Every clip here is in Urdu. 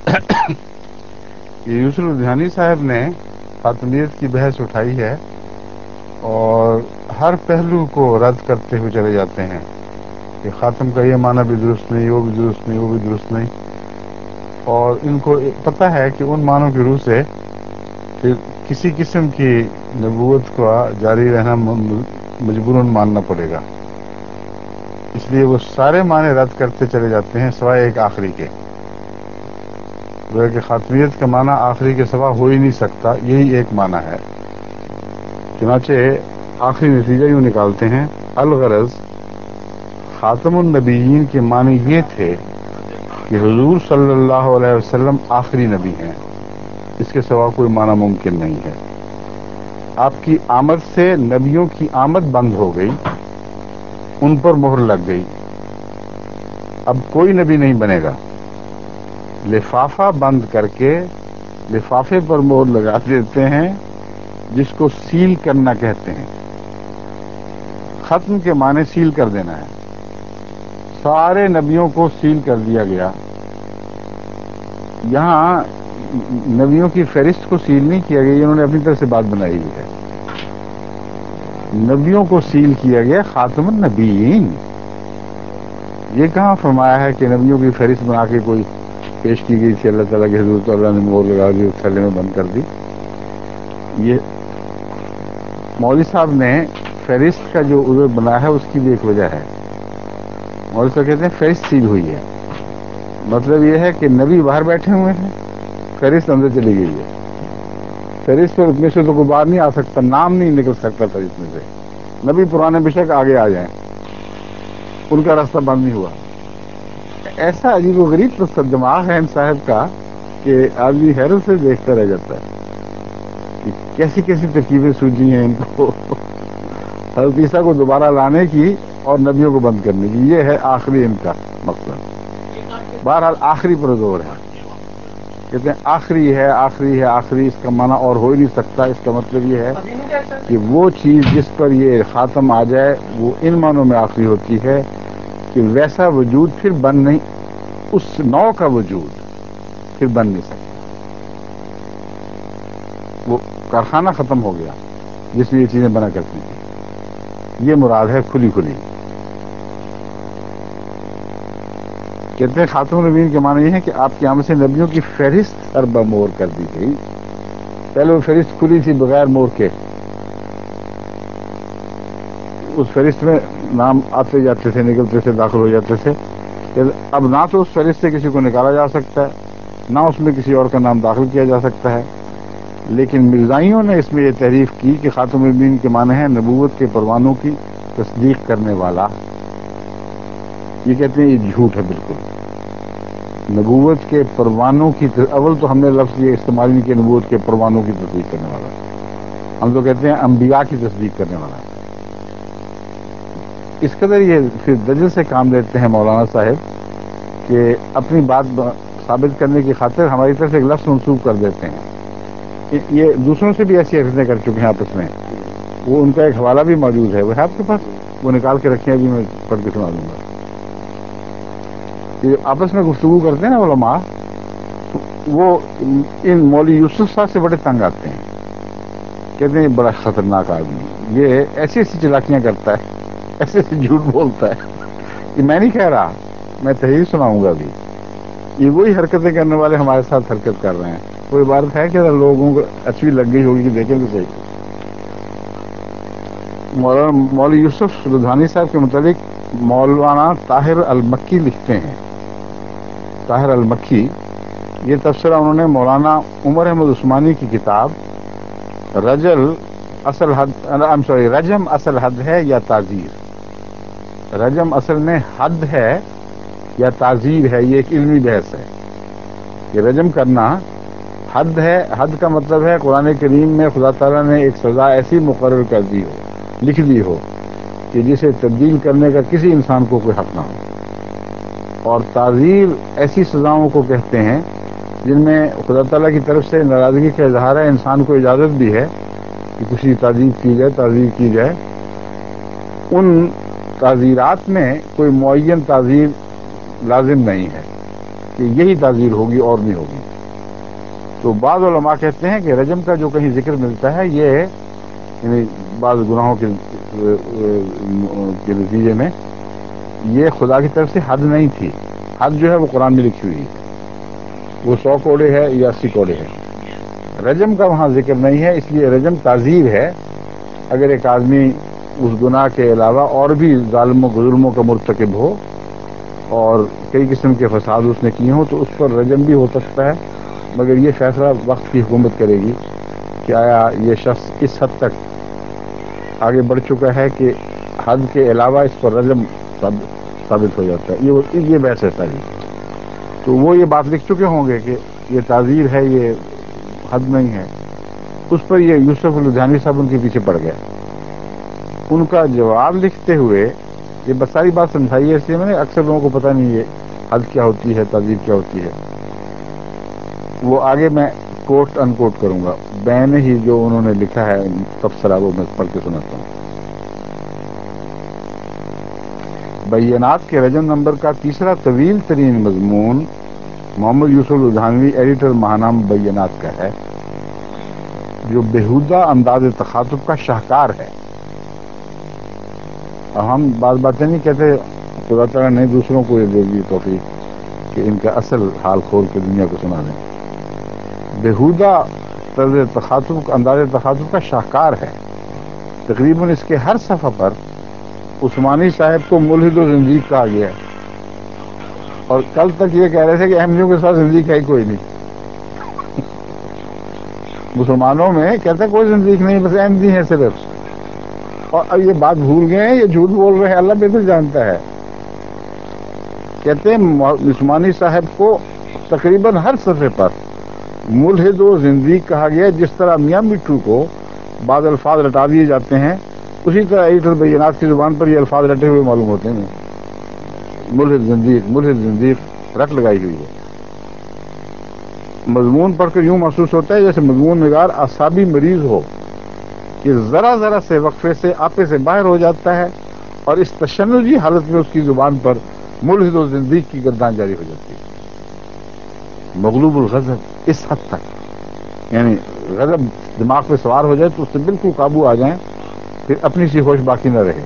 یہ یوسف لدھیانی صاحب نے خاتمیت کی بحث اٹھائی ہے اور ہر پہلو کو رد کرتے ہوئے چلے جاتے ہیں کہ خاتم کا یہ معنی بھی درست نہیں، وہ بھی درست نہیں، وہ بھی درست نہیں، اور ان کو پتہ ہے کہ ان معنوں کی روح سے پھر کسی قسم کی نبوت کا جاری رہنا مجبوراً ماننا پڑے گا، اس لیے وہ سارے معنی رد کرتے چلے جاتے ہیں سوائے ایک آخری کے، وہ کہ خاتمیت کا معنی آخری کے سوا ہو ہی نہیں سکتا، یہی ایک معنی ہے۔ چنانچہ آخری نتیجہ یوں نکالتے ہیں، الغرض خاتم النبیین کے معنی یہ تھے کہ حضور صلی اللہ علیہ وسلم آخری نبی ہیں، اس کے سوا کوئی معنی ممکن نہیں ہے۔ آپ کی آمد سے نبیوں کی آمد بند ہو گئی، ان پر مہر لگ گئی، اب کوئی نبی نہیں بنے گا۔ لفافہ بند کر کے لفافے پر مہر لگا دیتے ہیں، جس کو سیل کرنا کہتے ہیں۔ ختم کے معنی سیل کر دینا ہے، سارے نبیوں کو سیل کر دیا گیا۔ یہاں نبیوں کی فہرست کو سیل نہیں کیا گیا، انہوں نے اپنی طرف سے بات بنائی ہوئی ہے۔ نبیوں کو سیل کیا گیا، خاتم النبیین۔ یہ کہاں فرمایا ہے کہ نبیوں کی فہرست بنا کے کوئی پیش کی گئی تھی اللہ تعالیٰ کے حضور، تو اللہ نے مہر لگا دی، اس تھیلے میں بند کر دی۔ یہ مولوی صاحب نے فہرست کا جو عذر بنایا ہے اس کی بھی ایک وجہ ہے۔ مولوی صاحب کہتے ہیں فہرست سیل ہوئی ہے، مطلب یہ ہے کہ نبی باہر بیٹھے ہوئے ہیں، فہرست اندر چلی گئی ہے، فہرست پر اتنے سے تو کوئی باہر نہیں آ سکتا، نام نہیں نکل سکتا فہرست میں سے۔ نبی پرانے بے شک آگے آ جائیں، ان کا راستہ بند نہیں ہوا۔ ایسا عجیب و غریب دماغ ہے ان صاحب کا کہ آدمی حیرت سے دیکھتا رہ جاتا ہے کہ کیسی کیسی ترکیبیں سوچی ہیں ان کو حضرت عیسیٰ کو دوبارہ لانے کی اور نبیوں کو بند کرنے کی، یہ ہے آخری ان کا مقصد۔ بہرحال آخری پر زور ہے، کہتے ہیں آخری ہے، آخری ہے، آخری، اس کا معنی اور ہو ہی نہیں سکتا۔ اس کا مطلب یہ ہے کہ وہ چیز جس پر یہ خاتم آ جائے وہ ان معنوں میں آخری ہوتی ہے کہ ویسا وجود پھر بن نہیں، اس نوع کا وجود پھر بن نہیں سکتا، وہ کارخانہ ختم ہو گیا جس میں یہ چیزیں بنا کرتی تھیں۔ یہ مراد ہے کھلی کھلی۔ کہتے ہیں خاتم النبیین کے معنی یہ ہے کہ آپ کی آمد سے نبیوں کی فہرست سر بمہر کر دی گئی۔ پہلے وہ فہرست کھلی تھی بغیر مہر کے، اس فہرست میں نام آتے جاتے تھے، نکلتے تھے، داخل ہو جاتے تھے۔ اب نہ تو اس فہرست سے کسی کو نکالا جا سکتا ہے، نہ اس میں کسی اور کا نام داخل کیا جا سکتا ہے۔ لیکن مرزائیوں نے اس میں یہ تحریف کی کہ خاتم النبیین کے معنی ہے نبوت کے پروانوں کی تصدیق کرنے والا۔ یہ کہتے ہیں یہ جھوٹ ہے بالکل۔ نبوت کے پروانوں کی اول تو ہم نے لفظ یہ استعمال نہیں کیا نبوت کے پروانوں کی تصدیق کرنے والا، ہم تو کہتے ہیں انبیاء کی تصدیق کرنے والا۔ اس قدر یہ پھر دجل سے کام لیتے ہیں مولانا صاحب کہ اپنی بات ثابت کرنے کی خاطر ہماری طرف ایک لفظ منسوخ کر دیتے ہیں۔ یہ دوسروں سے بھی ایسی حرکتیں کر چکے ہیں آپس میں، وہ ان کا ایک حوالہ بھی موجود ہے، وہ ہے آپ کے پاس، وہ نکال کے رکھیں، ابھی میں پڑھ کے سنا دوں گا۔ یہ آپس میں گفتگو کرتے ہیں نا علماء، وہ ان مولوی یوسف صاحب سے بڑے تنگ آتے ہیں، کہتے ہیں بڑا خطرناک آدمی، یہ ایسی ایسی چلاکیاں کرتا ہے، ایسے ایسے جھوٹ بولتا ہے۔ یہ میں نہیں کہہ رہا، میں تحریر سناؤں گا ابھی۔ یہ وہی حرکتیں کرنے والے ہمارے ساتھ حرکت کر رہے ہیں۔ کوئی عبارت ہے کہ لوگوں کو اچھی لگ گئی ہوگی کہ دیکھیں تو صحیح۔ مولوی یوسف لدھیانی صاحب کے متعلق مولانا طاہر المکی لکھتے ہیں، طاہر المکی، یہ تبصرہ انہوں نے مولانا عمر احمد عثمانی کی کتاب رجم اصل حد ہے یا تعزیر، رجم اصل میں حد ہے یا تعزیر ہے، یہ ایک علمی بحث ہے کہ رجم کرنا حد ہے۔ حد کا مطلب ہے قرآن کریم میں خدا تعالیٰ نے ایک سزا ایسی مقرر کر دی ہو، لکھ دی ہو کہ جسے تبدیل کرنے کا کسی انسان کو کوئی حق نہ ہو، اور تعزیر ایسی سزاؤں کو کہتے ہیں جن میں خدا تعالیٰ کی طرف سے ناراضگی کا اظہار ہے، انسان کو اجازت بھی ہے کہ کسی تعزیر کی جائے، تعزیر کی جائے۔ ان تعزیرات میں کوئی معین تعزیر لازم نہیں ہے، کہ یہی تعزیر ہوگی اور نہیں ہوگی. تو بعض علماء کہتے ہیں کہ رجم کا جو کہیں ذکر ملتا ہے یہ یعنی بعض گناہوں کے نتیجے میں یہ خدا کی طرف سے حد نہیں تھی. حد جو ہے وہ قرآن میں لکھی ہوئی ہے، وہ 100 کوڑے ہے یا 80 کوڑے ہے. رجم کا وہاں ذکر نہیں ہے، اس لیے رجم تعزیر ہے. اگر ایک آدمی اس گناہ کے علاوہ اور بھی ظلموں کا مرتکب ہو اور کئی قسم کے فساد اس نے کیے ہوں تو اس پر رجم بھی ہو سکتا ہے، مگر یہ فیصلہ وقت کی حکومت کرے گی کہ آیا یہ شخص اس حد تک آگے بڑھ چکا ہے کہ حد کے علاوہ اس پر رجم ثابت ہو جاتا ہے. یہ بحث ہے ساری. تو وہ یہ بات لکھ چکے ہوں گے کہ یہ تعزیر ہے، یہ حد نہیں ہے. اس پر یہ یوسف لدھیانوی صاحب ان کے پیچھے پڑ گئے. ان کا جواب لکھتے ہوئے یہ بس ساری بات سمجھائی ہے، اس لیے میں نے اکثر لوگوں کو پتہ نہیں یہ حد کیا ہوتی ہے، تعزیر کیا ہوتی ہے. وہ آگے میں کوٹ ان کوٹ کروں گا، بین ہی جو انہوں نے لکھا ہے تبصرہ وہ میں پڑھ کے سناتا ہوں. بینات کے رجم نمبر کا تیسرا طویل ترین مضمون محمد یوسف لدھیانوی ایڈیٹر ماہنامہ بینات کا ہے، جو بےہودہ انداز تخاطب کا شاہکار ہے. اور ہم بعض باتیں نہیں کہتے، خدا تعالیٰ نے دوسروں کو یہ دے دی توفیق کہ ان کا اصل حال کھول کے دنیا کو سنا دیں. بےہودہ طرز تخاطب، انداز تخاطب کا شاہکار ہے. تقریباً اس کے ہر صفحہ پر عثمانی صاحب کو ملحد و زندیق کہا گیا ہے، اور کل تک یہ کہہ رہے تھے کہ احمدیوں کے ساتھ زندیق ہے کوئی نہیں. مسلمانوں میں کہتے ہیں کوئی زندیق نہیں، بس احمدی ہیں صرف. اور اب یہ بات بھول گئے ہیں، یہ جھوٹ بول رہے ہیں، اللہ بہتر جانتا ہے. کہتے ہیں عثمانی صاحب کو تقریباً ہر صفحے پر ملحد و زندیق کہا گیا. جس طرح میاں مٹھو کو بعض الفاظ رٹا دیے جاتے ہیں، اسی طرح ایڈیٹر بینات کی زبان پر یہ الفاظ رٹے ہوئے معلوم ہوتے ہیں. ملحد زندیق رٹ لگائی ہوئی ہے. مضمون پڑھ کر یوں محسوس ہوتا ہے جیسے مضمون نگار اعصابی مریض ہو کہ ذرا ذرا سے وقفے سے آپے سے باہر ہو جاتا ہے اور اس تشنجی حالت میں اس کی زبان پر ملحد و زندیق کی گردان جاری ہو جاتی ہے. مغلوب الغضب اس حد تک، یعنی غضب دماغ پہ سوار ہو جائے تو اس سے بالکل قابو آ جائیں، پھر اپنی سی ہوش باقی نہ رہے.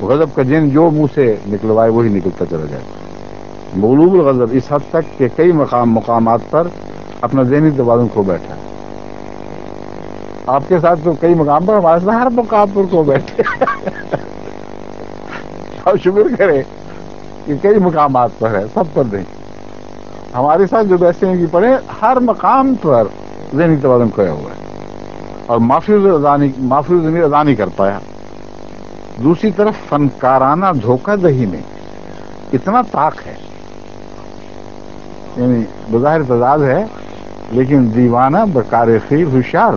غضب کا جن جو منہ سے نکلوائے وہی نکلتا چلا جائے. مغلوب الغضب اس حد تک کہ کئی مقامات پر اپنا ذہنی توازن کھو بیٹھا ہے. آپ کے ساتھ تو کئی مقام پر، ہمارے ساتھ ہر مقام پر کھو بیٹھے. آپ شکر کریں کہ کئی مقامات پر ہے، سب پر نہیں. ہمارے ساتھ جو بیسے ہیں کہ پڑھے ہر مقام پر ذہنی توازن کھویا ہوا ہے اور معافی ضمیر ادا نہیں کر پایا. دوسری طرف فنکارانہ دھوکہ دہی میں اتنا طاق ہے، یعنی بظاہر تضاد ہے لیکن دیوانہ بکار خیر ہوشیار.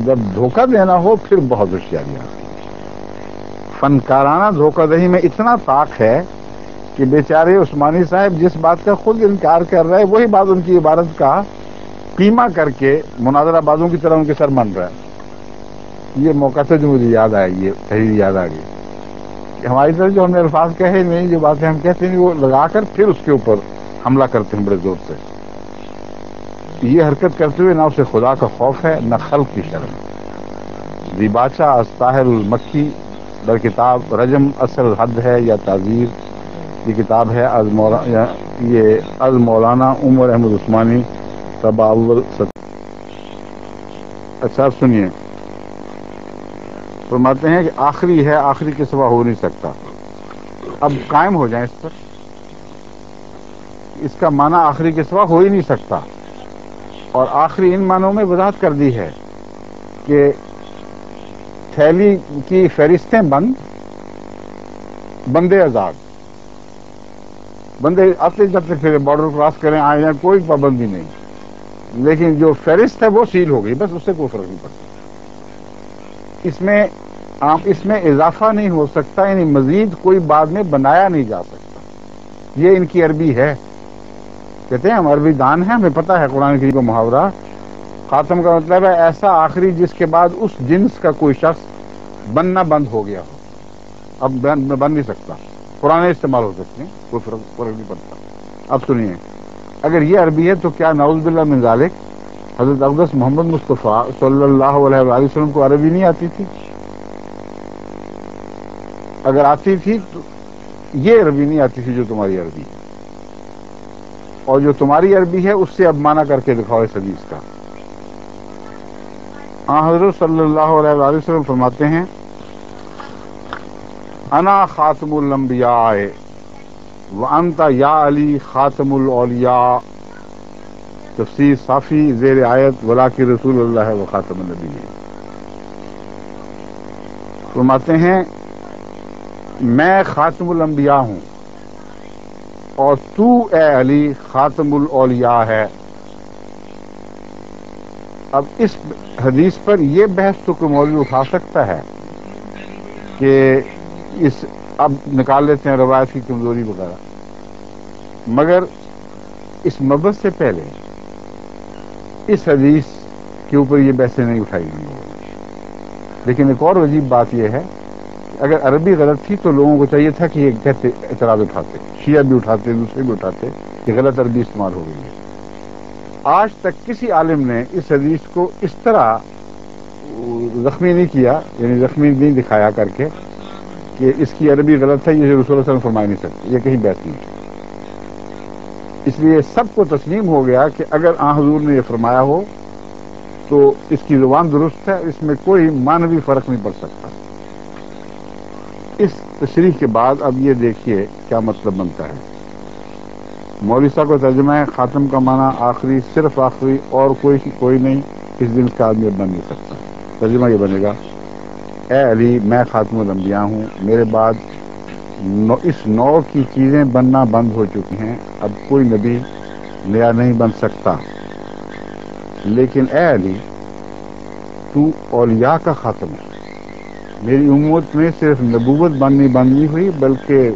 جب دھوکہ دینا ہو پھر بہت ہوشیاری آتی ہے. فنکارانہ دھوکہ دہی میں اتنا طاق ہے کہ بیچارے عثمانی صاحب جس بات کا خود انکار کر رہے ہیں وہی بات ان کی عبارت کا قیمہ کر کے مناظرہ بازوں کی طرح ان کے سر من رہا ہے. یہ موقع سے جو مجھے یاد آئی، یہ تحریر یاد آ گئی کہ ہماری طرف جو ہم نے الفاظ کہے نہیں، جو باتیں ہم کہتے ہیں وہ لگا کر پھر اس کے اوپر حملہ کرتے ہیں بڑے زور سے. یہ حرکت کرتے ہوئے نہ اسے خدا کا خوف ہے نہ خلق کی شرم. دیباچہ از طاہر المکی در کتاب رجم اصل حد ہے یا تعزیر، یہ کتاب ہے از مولانا عمر احمد عثمانی طبع اول. اچھا سنیے، فرماتے ہیں کہ آخری ہے، آخری کے سوا ہو نہیں سکتا. اب قائم ہو جائیں اس پر. اس کا معنی آخری کے سوا ہو ہی نہیں سکتا، اور آخری ان معنوں میں وضاحت کر دی ہے کہ تھیلی کی فہرستیں بند، بندے آزاد. بندے آتے جاتے پھر بارڈر کراس کریں آئے جائیں کوئی پابندی نہیں، لیکن جو فہرست ہے وہ سیل ہو گئی، بس اس سے کوئی فرق نہیں پڑتا. اس میں اضافہ نہیں ہو سکتا، یعنی مزید کوئی بعد میں بنایا نہیں جا سکتا. یہ ان کی عربی ہے. کہتے ہیں ہم عربی دان ہیں، ہمیں پتہ ہے قرآن کریم کا محاورہ خاتم کا مطلب ہے ایسا آخری جس کے بعد اس جنس کا کوئی شخص بننا بند ہو گیا ہو. اب بن نہیں سکتا. قرآن استعمال ہو سکتے ہیں، کوئی فرق نہیں پڑتا. اب سنیے، اگر یہ عربی ہے تو کیا نعوذ باللہ من ذالک حضرت اقدس محمد مصطفیٰ صلی اللہ علیہ وآلہ وسلم کو عربی نہیں آتی تھی؟ اگر آتی تھی تو یہ عربی نہیں آتی تھی جو تمہاری عربی ہے، اور جو تمہاری عربی ہے اس سے اب معنی کر کے دکھاؤ اس حدیث کا۔ حضرت صلی اللہ علیہ وآلہ وسلم فرماتے ہیں انا خاتم الانبیاء وانت یا علی خاتم الاولیاء، تفسیر صافی زیر آیت ولاکن رسول اللہ و خاتم النبیین۔ فرماتے ہیں میں خاتم الانبیاء ہوں اور تو اے علی خاتم الاولیاء ہے۔ اب اس حدیث پر یہ بحث تو کوئی مولوی اٹھا سکتا ہے کہ اس اب نکال لیتے ہیں روایت کی کمزوری وغیرہ، مگر اس مبحث سے پہلے اس حدیث کے اوپر یہ بحثیں نہیں اٹھائی گئی۔ لیکن ایک اور عجیب بات یہ ہے کہ اگر عربی غلط تھی تو لوگوں کو چاہیے تھا کہ یہ کہتے اعتراض اٹھاتے، شیعہ بھی اٹھاتے، دوسرے بھی اٹھاتے کہ غلط عربی استعمال ہو گئی ہے۔ آج تک کسی عالم نے اس حدیث کو اس طرح زخمی نہیں کیا، یعنی زخمی نہیں دکھایا کر کے کہ اس کی عربی غلط ہے، یہ رسول اللہ صلی اللہ علیہ وسلم فرما نہیں سکتے، یہ کہیں بحث نہیں۔ اس لیے سب کو تسلیم ہو گیا کہ اگر حضور نے یہ فرمایا ہو تو اس کی زبان درست ہے، اس میں کوئی معنوی فرق نہیں پڑ سکتا۔ اس تشریح کے بعد اب یہ دیکھیے کیا مطلب بنتا ہے۔ مولوی صاحب کا ترجمہ ہے خاتم کا معنی آخری، صرف آخری، اور کوئی نہیں، اس دن کا آدمی بن نہیں سکتا۔ ترجمہ یہ بنے گا اے علی میں خاتم الانبیاء ہوں، میرے بعد اس نوع کی چیزیں بننا بند ہو چکی ہیں، اب کوئی نبی نیا نہیں بن سکتا، لیکن اے علی تو اولیاء کا خاتم ہے۔ میری امت میں صرف نبوت بننی بند نہیں ہوئی بلکہ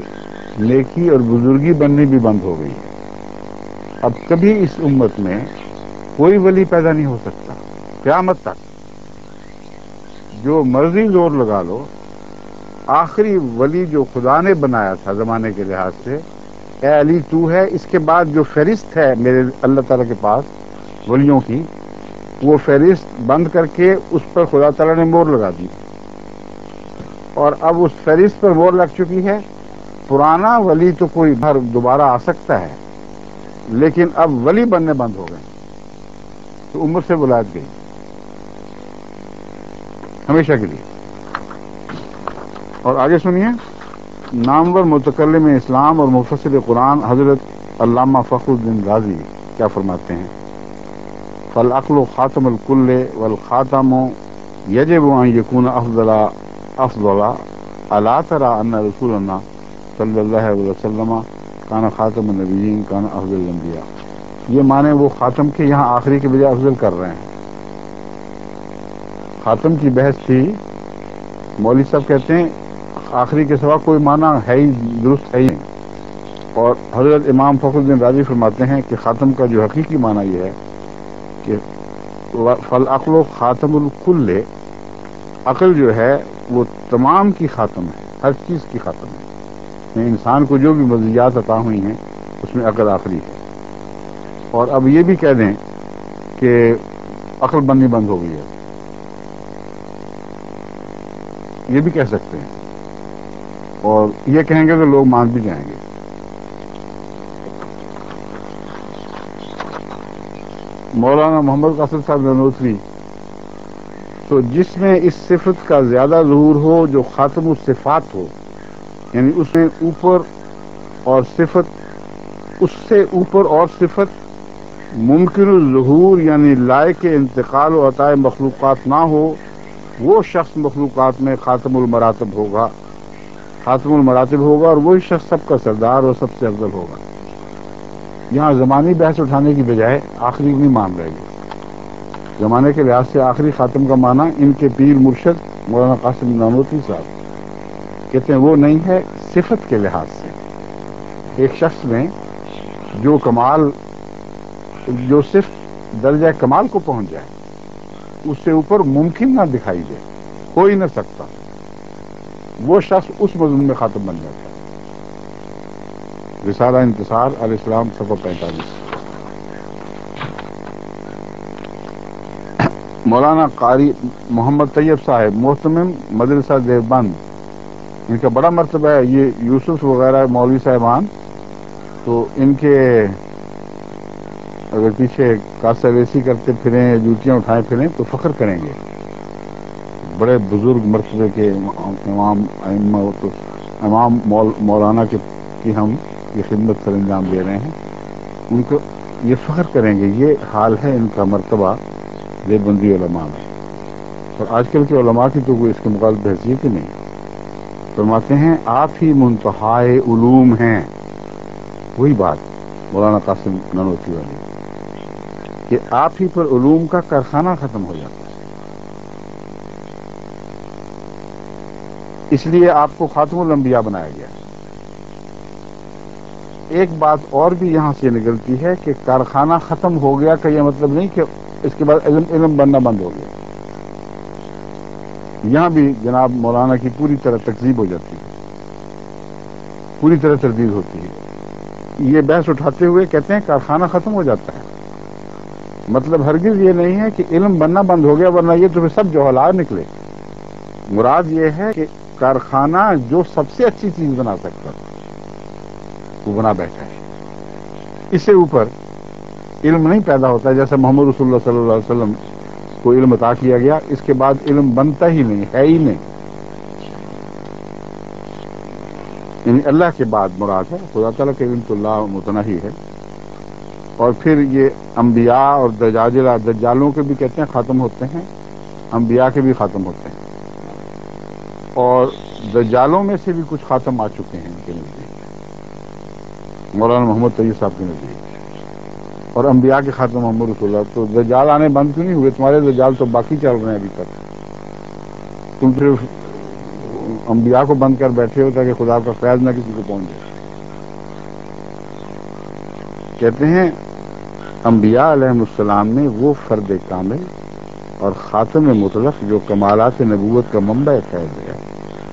نیکی اور بزرگی بننی بھی بند ہو گئی۔ اب کبھی اس امت میں کوئی ولی پیدا نہیں ہو سکتا قیامت تک، جو مرضی زور لگا لو۔ آخری ولی جو خدا نے بنایا تھا زمانے کے لحاظ سے اے علی تو ہے، اس کے بعد جو فہرست ہے میرے اللہ تعالیٰ کے پاس ولیوں کی، وہ فہرست بند کر کے اس پر خدا تعالیٰ نے مہر لگا دی، اور اب اس فہرست پر مہر لگ چکی ہے۔ پرانا ولی تو کوئی دوبارہ آ سکتا ہے، لیکن اب ولی بننے بند ہو گئے، تو عمر سے ولایت گئی ہمیشہ کے لیے۔ اور آگے سنیے، نامور متکلم اسلام اور مفسر قرآن حضرت علامہ فخر الدین رازی کیا فرماتے ہیں؟ فالعقل خاتم الکل والخاتم یجب ان یکون افضل الا تری ان رسول اللہ صلی اللہ علیہ وسلم کان خاتم النبیین کان افضل الانبیاء۔ یہ معنی وہ خاتم کے یہاں آخری کے بجائے افضل کر رہے ہیں۔ خاتم کی بحث تھی، مولوی صاحب کہتے ہیں آخری کے سوا کوئی معنی ہے ہی درست ہے ہی نہیں، اور حضرت امام فخر الدین رازی فرماتے ہیں کہ خاتم کا جو حقیقی معنی یہ ہے کہ فالعقل خاتم الکل، عقل جو ہے وہ تمام کی خاتم ہے، ہر چیز کی خاتم ہے، یعنی انسان کو جو بھی مزیات عطا ہوئی ہیں اس میں عقل آخری ہے۔ اور اب یہ بھی کہہ دیں کہ عقل بننی بند ہو گئی ہے، یہ بھی کہہ سکتے ہیں، اور یہ کہیں گے تو لوگ مان بھی جائیں گے۔ مولانا محمد قاسم صاحب نانوتوی، تو جس میں اس صفت کا زیادہ ظہور ہو جو خاتم الصفات ہو، یعنی اس میں اوپر اور صفت، اس سے اوپر اور صفت ممکن الظہور یعنی لائق انتقال و عطائے مخلوقات نہ ہو، وہ شخص مخلوقات میں خاتم المراتب ہوگا، خاتم المراتب ہوگا، اور وہی شخص سب کا سردار اور سب سے افضل ہوگا۔ یہاں زمانی بحث اٹھانے کی بجائے آخری نہیں مان رہے گی۔ زمانے کے لحاظ سے آخری خاتم کا معنی ان کے پیر مرشد مولانا قاسم نانوتوی صاحب کہتے ہیں وہ نہیں ہے، صفت کے لحاظ سے ایک شخص میں جو کمال، جو صرف درجہ کمال کو پہنچ جائے، اس سے اوپر ممکن نہ دکھائی دے، ہو ہی نہ سکتا، وہ شخص اس مضمون میں خاتم بن جاتا ہے۔ رسالہ انتصار الاسلام صفحہ 45. مولانا قاری محمد طیب صاحب محتمم مدرسہ دیوبند، ان کا بڑا مرتبہ ہے. یہ یوسف وغیرہ مولوی صاحبان تو ان کے اگر پیچھے کاسہ ویسی کرتے پھریں، جوتیاں اٹھائے پھریں تو فخر کریں گے. بڑے بزرگ مرتبے کے امام ائمہ تو امام مولانا کی ہم یہ خدمت سر انجام دے رہے ہیں، ان کو یہ فخر کریں گے. یہ حال ہے ان کا مرتبہ دیوبندی علماء میں. اور آج کل کے علماء کی تو کوئی اس کے مقابلے حیثیت ہی نہیں. فرماتے ہیں آپ ہی منتہائے علوم ہیں. وہی بات مولانا قاسم نانوتوی والی کہ آپ ہی پر علوم کا کارخانہ ختم ہو جاتا ہے. اس لیے آپ کو خاتم الانبیاء بنایا گیا. ایک بات اور بھی یہاں سے نکلتی ہے کہ کارخانہ ختم ہو گیا کا یہ مطلب نہیں کہ اس کے بعد علم بننا بند ہو گیا. یہاں بھی جناب مولانا کی پوری طرح تکذیب ہو جاتی ہے، پوری طرح تردید ہوتی ہے. یہ بحث اٹھاتے ہوئے کہتے ہیں کارخانہ ختم ہو جاتا ہے. مطلب ہرگز یہ نہیں ہے کہ علم بننا بند ہو گیا ورنہ یہ تو پھر سب جوہلار نکلے. مراد یہ ہے کہ کارخانہ جو سب سے اچھی چیز بنا سکتا وہ بنا بیٹھا ہے. اس سے اوپر علم نہیں پیدا ہوتا. جیسے محمد رسول اللہ صلی اللہ علیہ وسلم کو علم عطا کیا گیا، اس کے بعد علم بنتا ہی نہیں، ہے ہی نہیں. یعنی اللہ کے بعد مراد ہے خدا تعالیٰ کے علم تو اللہ متناہی ہے. اور پھر یہ انبیاء اور دجالوں کے بھی کہتے ہیں ختم ہوتے ہیں، انبیاء کے بھی ختم ہوتے ہیں. اور دجالوں میں سے بھی کچھ خاتم آ چکے ہیں ان کے نزدیک، مولانا محمد طیب صاحب کے نزدیک. اور انبیاء کے خاتم محمد رسول اللہ. تو دجال آنے بند کیوں نہیں ہوئے؟ تمہارے دجال تو باقی چل رہے ہیں ابھی تک. تم صرف انبیاء کو بند کر بیٹھے ہو تاکہ خدا کا فیض نہ کسی کو پہنچ جائے. کہتے ہیں انبیاء علیہ السلام نے وہ فرد کامل اور خاتم مطلق جو کمالات نبوت کا منبع فیض ہے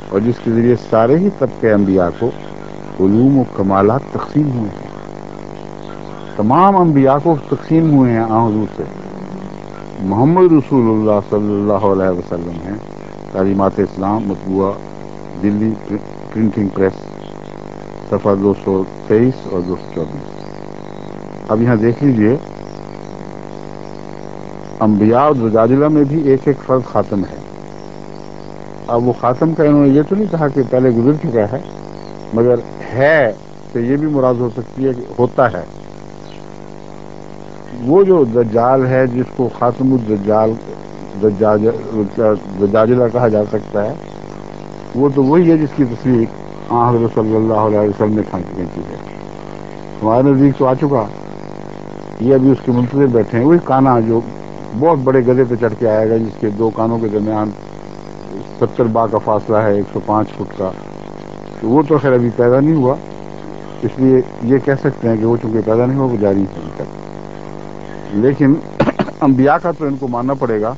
اور جس کے ذریعے سارے ہی طبقے انبیاء کو علوم و کمالات تقسیم ہوئے ہیں. تمام انبیاء کو تقسیم ہوئے ہیں آن حضور سے. محمد رسول اللہ صلی اللہ علیہ وسلم ہیں. تعلیمات اسلام مطبوعہ دلی پرنٹنگ پریس صفحہ 223 اور 224. اب یہاں دیکھ لیجئے انبیاء اور زجاجلہ میں بھی ایک ایک فرد خاتم ہے. اب وہ خاتم کا انہوں نے یہ تو نہیں کہا کہ پہلے گزر چکا ہے، مگر ہے تو یہ بھی مراد ہو سکتی ہے کہ ہوتا ہے. وہ جو دجال ہے جس کو خاتم الدجال دجاجلہ کہا جا سکتا ہے، وہ تو وہی ہے جس کی تصویر حضرت صلی اللہ علیہ وسلم نے کھینچی ہے. ہمارے نزدیک تو آ چکا، یہ ابھی اس کے منتظر بیٹھے ہیں. وہی کانا جو بہت بڑے گدھے پہ چڑھ کے آئے گا جس کے دو کانوں کے درمیان 70 با کا فاصلہ ہے 105 فٹ کا. تو وہ تو خیر ابھی پیدا نہیں ہوا، اس لیے یہ کہہ سکتے ہیں کہ وہ چونکہ پیدا نہیں ہوا وہ جاری ہے ابھی تک. لیکن انبیاء کا تو ان کو ماننا پڑے گا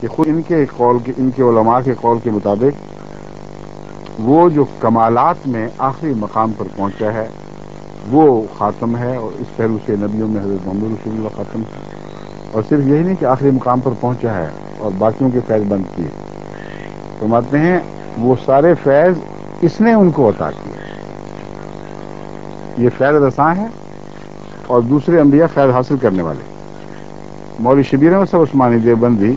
کہ خود ان کے قول کے ان کے علماء کے قول کے مطابق وہ جو کمالات میں آخری مقام پر پہنچا ہے وہ خاتم ہے. اور اس پہلو سے نبیوں میں حضرت محمد رسول اللہ خاتم ہے. اور صرف یہی نہیں کہ آخری مقام پر پہنچا ہے اور باقیوں کے فیض بند کیے. فرماتے ہیں وہ سارے فیض اس نے ان کو عطا کیے. یہ فیض رساں ہے اور دوسرے انبیاء فیض حاصل کرنے والے. مولوی شبیر احمد صاحب عثمانی دیوبندی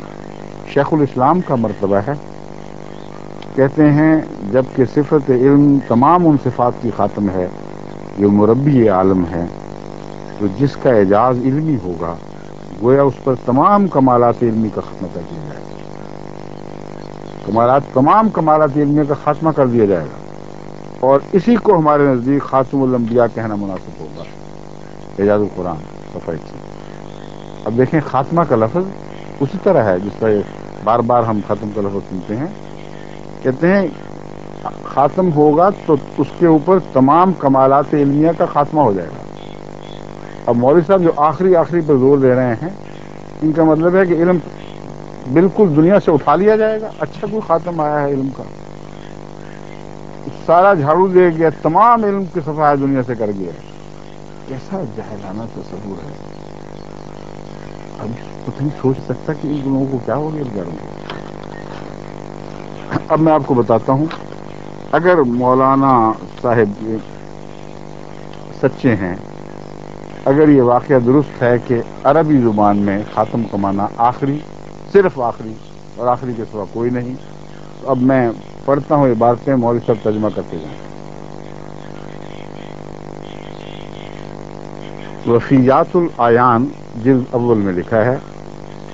شیخ الاسلام کا مرتبہ ہے. کہتے ہیں جبکہ صفت علم تمام ان صفات کی خاتم ہے جو مربی عالم ہے، تو جس کا اعجاز علمی ہوگا گویا اس پر تمام کمالات علمی کا ختمہ کر دیا جائے گا. تمام کمالات علمی کا خاتمہ کر دیا جائے گا. اور اسی کو ہمارے نزدیک خاتم الانبیاء کہنا مناسب ہوگا. اعجاز القرآن صفحہ 1. اب دیکھیں خاتمہ کا لفظ اسی طرح ہے جس طرح بار بار ہم ختم کا لفظ سنتے ہیں. کہتے ہیں خاتم ہوگا تو اس کے اوپر تمام کمالات علمیہ کا خاتمہ ہو جائے گا. اب مولوی صاحب جو آخری پر زور دے رہے ہیں ان کا مطلب ہے کہ علم بالکل دنیا سے اٹھا لیا جائے گا. اچھا کوئی خاتم آیا ہے علم کا؟ سارا جھاڑو دے گیا, تمام علم کی صفائی دنیا سے کر گیا. کیسا جاہلانہ تصور ہے. اب کچھ نہیں سوچ سکتا کہ ان لوگوں کو کیا ہو گیا بیچاروں کو. اب میں آپ کو بتاتا ہوں, اگر مولانا صاحب سچے ہیں, اگر یہ واقعہ درست ہے کہ عربی زبان میں خاتم کا معنی آخری, صرف آخری, اور آخری کے سوا کوئی نہیں, تو اب میں پڑھتا ہوں یہ باتیں, مولوی صاحب ترجمہ کرتے جائیں. وفیات العیان جلد اول میں لکھا ہے,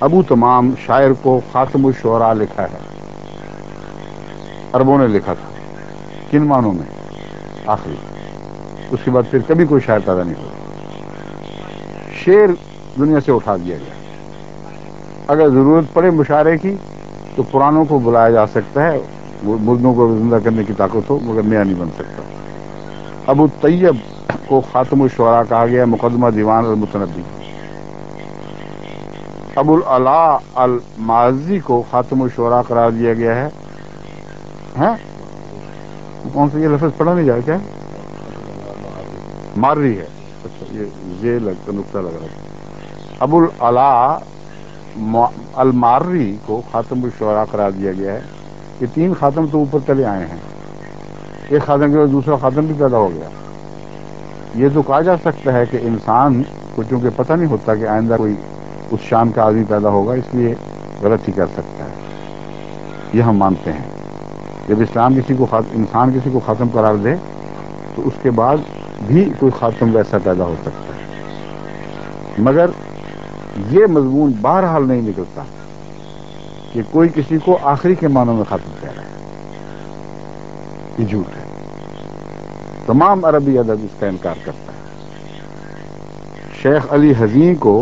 ابو تمام شاعر کو خاتم الشعراء لکھا ہے. عربوں نے لکھا تھا. کن معنوں میں؟ آخری. اس کے بعد پھر کبھی کوئی شاعر پیدا نہیں ہوا. شعر دنیا سے اٹھا دیا گیا. اگر ضرورت پڑے مشاعرے کی تو پرانوں کو بلایا جا سکتا ہے, مردوں کو زندہ کرنے کی طاقت ہو, مگر نیا نہیں بن سکتا. ابو طیب کو خاتم الشعراء کہا گیا, مقدمہ دیوان المتنبی. ابو العلا المازی کو خاتم الشعراء قرار دیا گیا ہے. ہاں کون سا یہ لفظ پڑھا نہیں جائے کیا؟ ماری ہے. اچھا یہ نقطہ لگ رہا تھا. ابو العلا الماری کو خاتم الشعراء قرار دیا گیا ہے. یہ تین خاتم تو اوپر چلے آئے ہیں, ایک خاتم کے بعد دوسرا خاتم بھی پیدا ہو گیا. یہ تو کہا جا سکتا ہے کہ انسان کو چونکہ پتہ نہیں ہوتا کہ آئندہ کوئی اس شان کا آدمی پیدا ہوگا, اس لیے غلط ہی کر سکتا ہے. یہ ہم مانتے ہیں. جب اسلام انسان کسی کو خاتم قرار دے تو اس کے بعد بھی کوئی خاتم ویسا پیدا ہو سکتا ہے, مگر یہ مضمون بہرحال نہیں نکلتا کہ کوئی کسی کو آخری کے معنوں میں خاتم کہہ رہا ہے. یہ جھوٹ ہے. تمام عربی ادب اس کا انکار کرتا ہے. شیخ علی حزین کو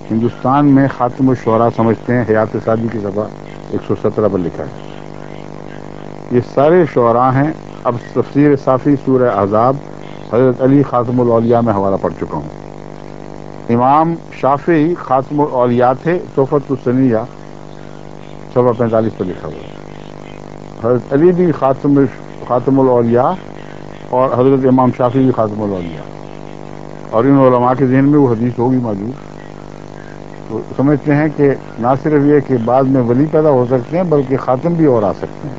ہندوستان میں خاتم الشعراء سمجھتے ہیں. حیات سعدی کی صفحہ 117 پر لکھا ہے. یہ سارے شعراء ہیں. اب تفسیر صافی سورہ احزاب حضرت علی خاتم الاولیاء میں حوالہ پڑھ چکا ہوں. امام شافعی خاتم الاولیاء تھے. تحفۃ الثنیہ صفحہ 45 پر لکھا ہوا ہے. حضرت علی بھی خاتم الاولیاء اور حضرت امام شافعی بھی خاتم الاولیاء, اور ان علماء کے ذہن میں وہ حدیث ہوگی موجود. تو سمجھتے ہیں کہ نہ صرف یہ کہ بعد میں ولی پیدا ہو سکتے ہیں بلکہ خاتم بھی اور آ سکتے ہیں.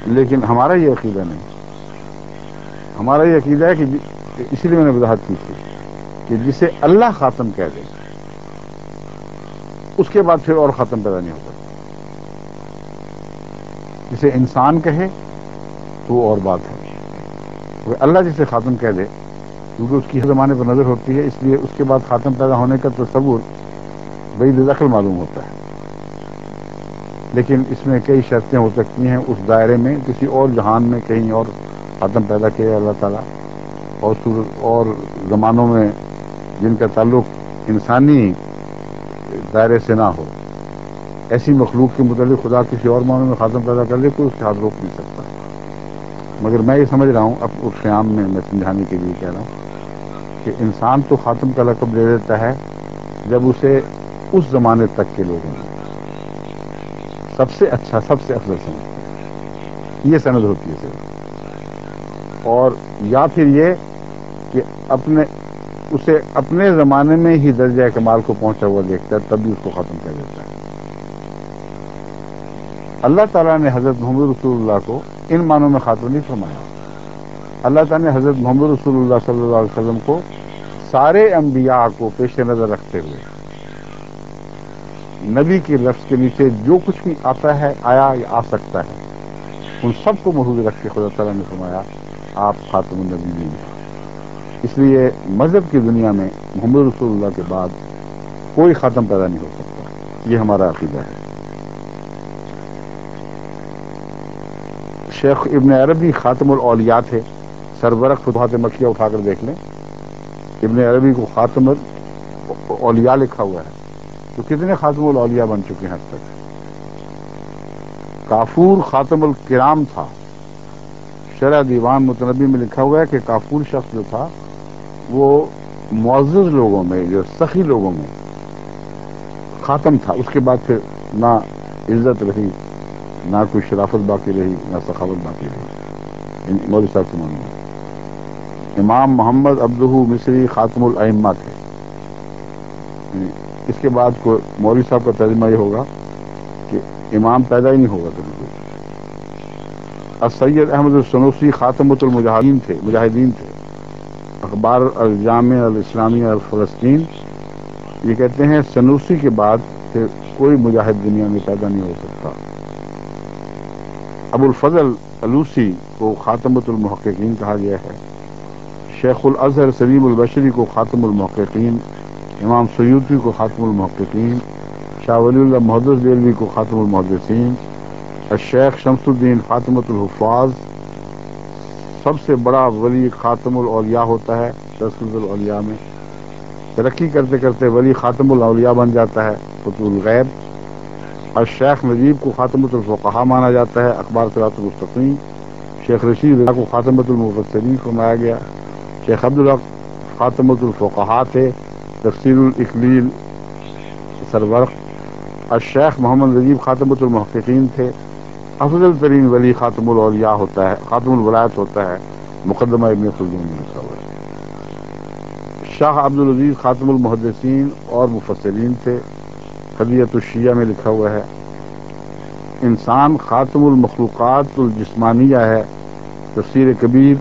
لیکن ہمارا یہ عقیدہ نہیں. ہمارا یہ عقیدہ ہے کہ اس لیے میں نے وضاحت کی تھی کہ جسے اللہ خاتم کہہ دے اس کے بعد پھر اور خاتم پیدا نہیں ہوتا. جسے انسان کہے تو وہ اور بات ہے. اللہ جسے خاتم کہہ دے, کیونکہ اس کی زمانے پر نظر ہوتی ہے, اس لیے اس کے بعد خاتم پیدا ہونے کا تصور بعید دخل معلوم ہوتا ہے. لیکن اس میں کئی شرطیں ہو سکتی ہیں. اس دائرے میں کسی اور جہان میں کہیں اور خاتم پیدا کیا اللہ تعالیٰ, اور زمانوں میں جن کا تعلق انسانی دائرے سے نہ ہو, ایسی مخلوق کے متعلق خدا کسی اور معنوں میں خاتم پیدا کر دے, کوئی اس کے ہاتھ روک نہیں سکتا. مگر میں یہ سمجھ رہا ہوں, اب اس قیام میں سمجھانے کے لیے کہہ رہا ہوں کہ انسان تو خاتم کا لقب دے دیتا ہے جب اسے اس زمانے تک کے لوگوں نے سب سے اچھا, سب سے افضل سمجھتے ہیں. یہ سند ہوتی ہے صرف. اور یا پھر یہ کہ اسے اپنے زمانے میں ہی درجہ کمال کو پہنچا ہوا دیکھتا ہے, تب بھی اس کو ختم کر دیتا ہے. اللہ تعالیٰ نے حضرت محمد رسول اللہ کو ان معنوں میں خاتم نہیں فرمایا. اللہ تعالیٰ نے حضرت محمد رسول اللہ صلی اللہ علیہ وسلم کو سارے انبیاء کو پیش نظر رکھتے ہوئے نبی کے لفظ کے نیچے جو کچھ بھی آتا ہے, آیا یا آ سکتا ہے, ان سب کو محفوظ رکھ کے خدا تعالیٰ نے فرمایا آپ خاتم النبی نہیں ہیں. اس لیے مذہب کی دنیا میں محمد رسول اللہ کے بعد کوئی خاتم پیدا نہیں ہو سکتا. یہ ہمارا عقیدہ ہے. شیخ ابن عربی خاتم الاولیاء تھے. سرورق فتوحات مکیہ اٹھا کر دیکھ لیں, ابن عربی کو خاتم الاولیاء لکھا ہوا ہے. تو کتنے خاتم الاولیاء بن چکے ہیں اب تک. کافور خاتم الکرام تھا. شرح دیوان متنبی میں لکھا ہوا ہے کہ کافور شخص جو تھا وہ معزز لوگوں میں, جو سخی لوگوں میں خاتم تھا. اس کے بعد پھر نہ عزت رہی نہ کوئی شرافت باقی رہی نہ سخاوت باقی رہی. مولوی صاحب کے معنی میں امام محمد عبدہ مصری خاتم الائمہ تھے. اس کے بعد کو مولوی صاحب کا ترجمہ یہ ہوگا کہ امام پیدا ہی نہیں ہوگا کبھی کوئی. السید احمد السنوسی خاتمۃ مجاہدین تھے. اخبار الجامع الاسلامیہ الفلسطین یہ کہتے ہیں سنوسی کے بعد پھر کوئی مجاہد دنیا میں پیدا نہیں ہو سکتا. ابو الفضل الوسی کو خاتمۃ المحققین کہا گیا ہے. شیخ الازہر سلیم البشری کو خاتم المحققین، امام سیوطی کو خاتم المحققین، شاہ ولی اللہ محدث دہلوی کو خاتم المحدثین، الشیخ شمس الدین خاتمۃ الحفاظ. سب سے بڑا ولی خاتم الاولیاء ہوتا ہے تذکرۃ الاولیاء میں. ترقی کرتے کرتے ولی خاتم الاولیاء بن جاتا ہے فتح الغیب. الشیخ نجیب کو خاتمۃ الفقہاء مانا جاتا ہے اخبار صراط المستقیم. شیخ رشید رضا کو خاتمۃ المفسرین فرمایا گیا. شیخ عبدالحق خاتمۃ الفقہاء تھے تفسیر الاکلیل سرورق. الشیخ محمد نجیب خاتمۃ المحققین تھے. افضل ترین ولی خاتم الاولیاء ہوتا ہے، خاتم الولایت ہوتا ہے، مقدمہ ابن خلدون میں لکھا ہوا ہے. شاہ عبدالعزیز خاتم المحدثین اور مفسرین تھے، خلیۃ الشیعہ میں لکھا ہوا ہے. انسان خاتم المخلوقات الجسمانیہ ہے، تفسیر کبیر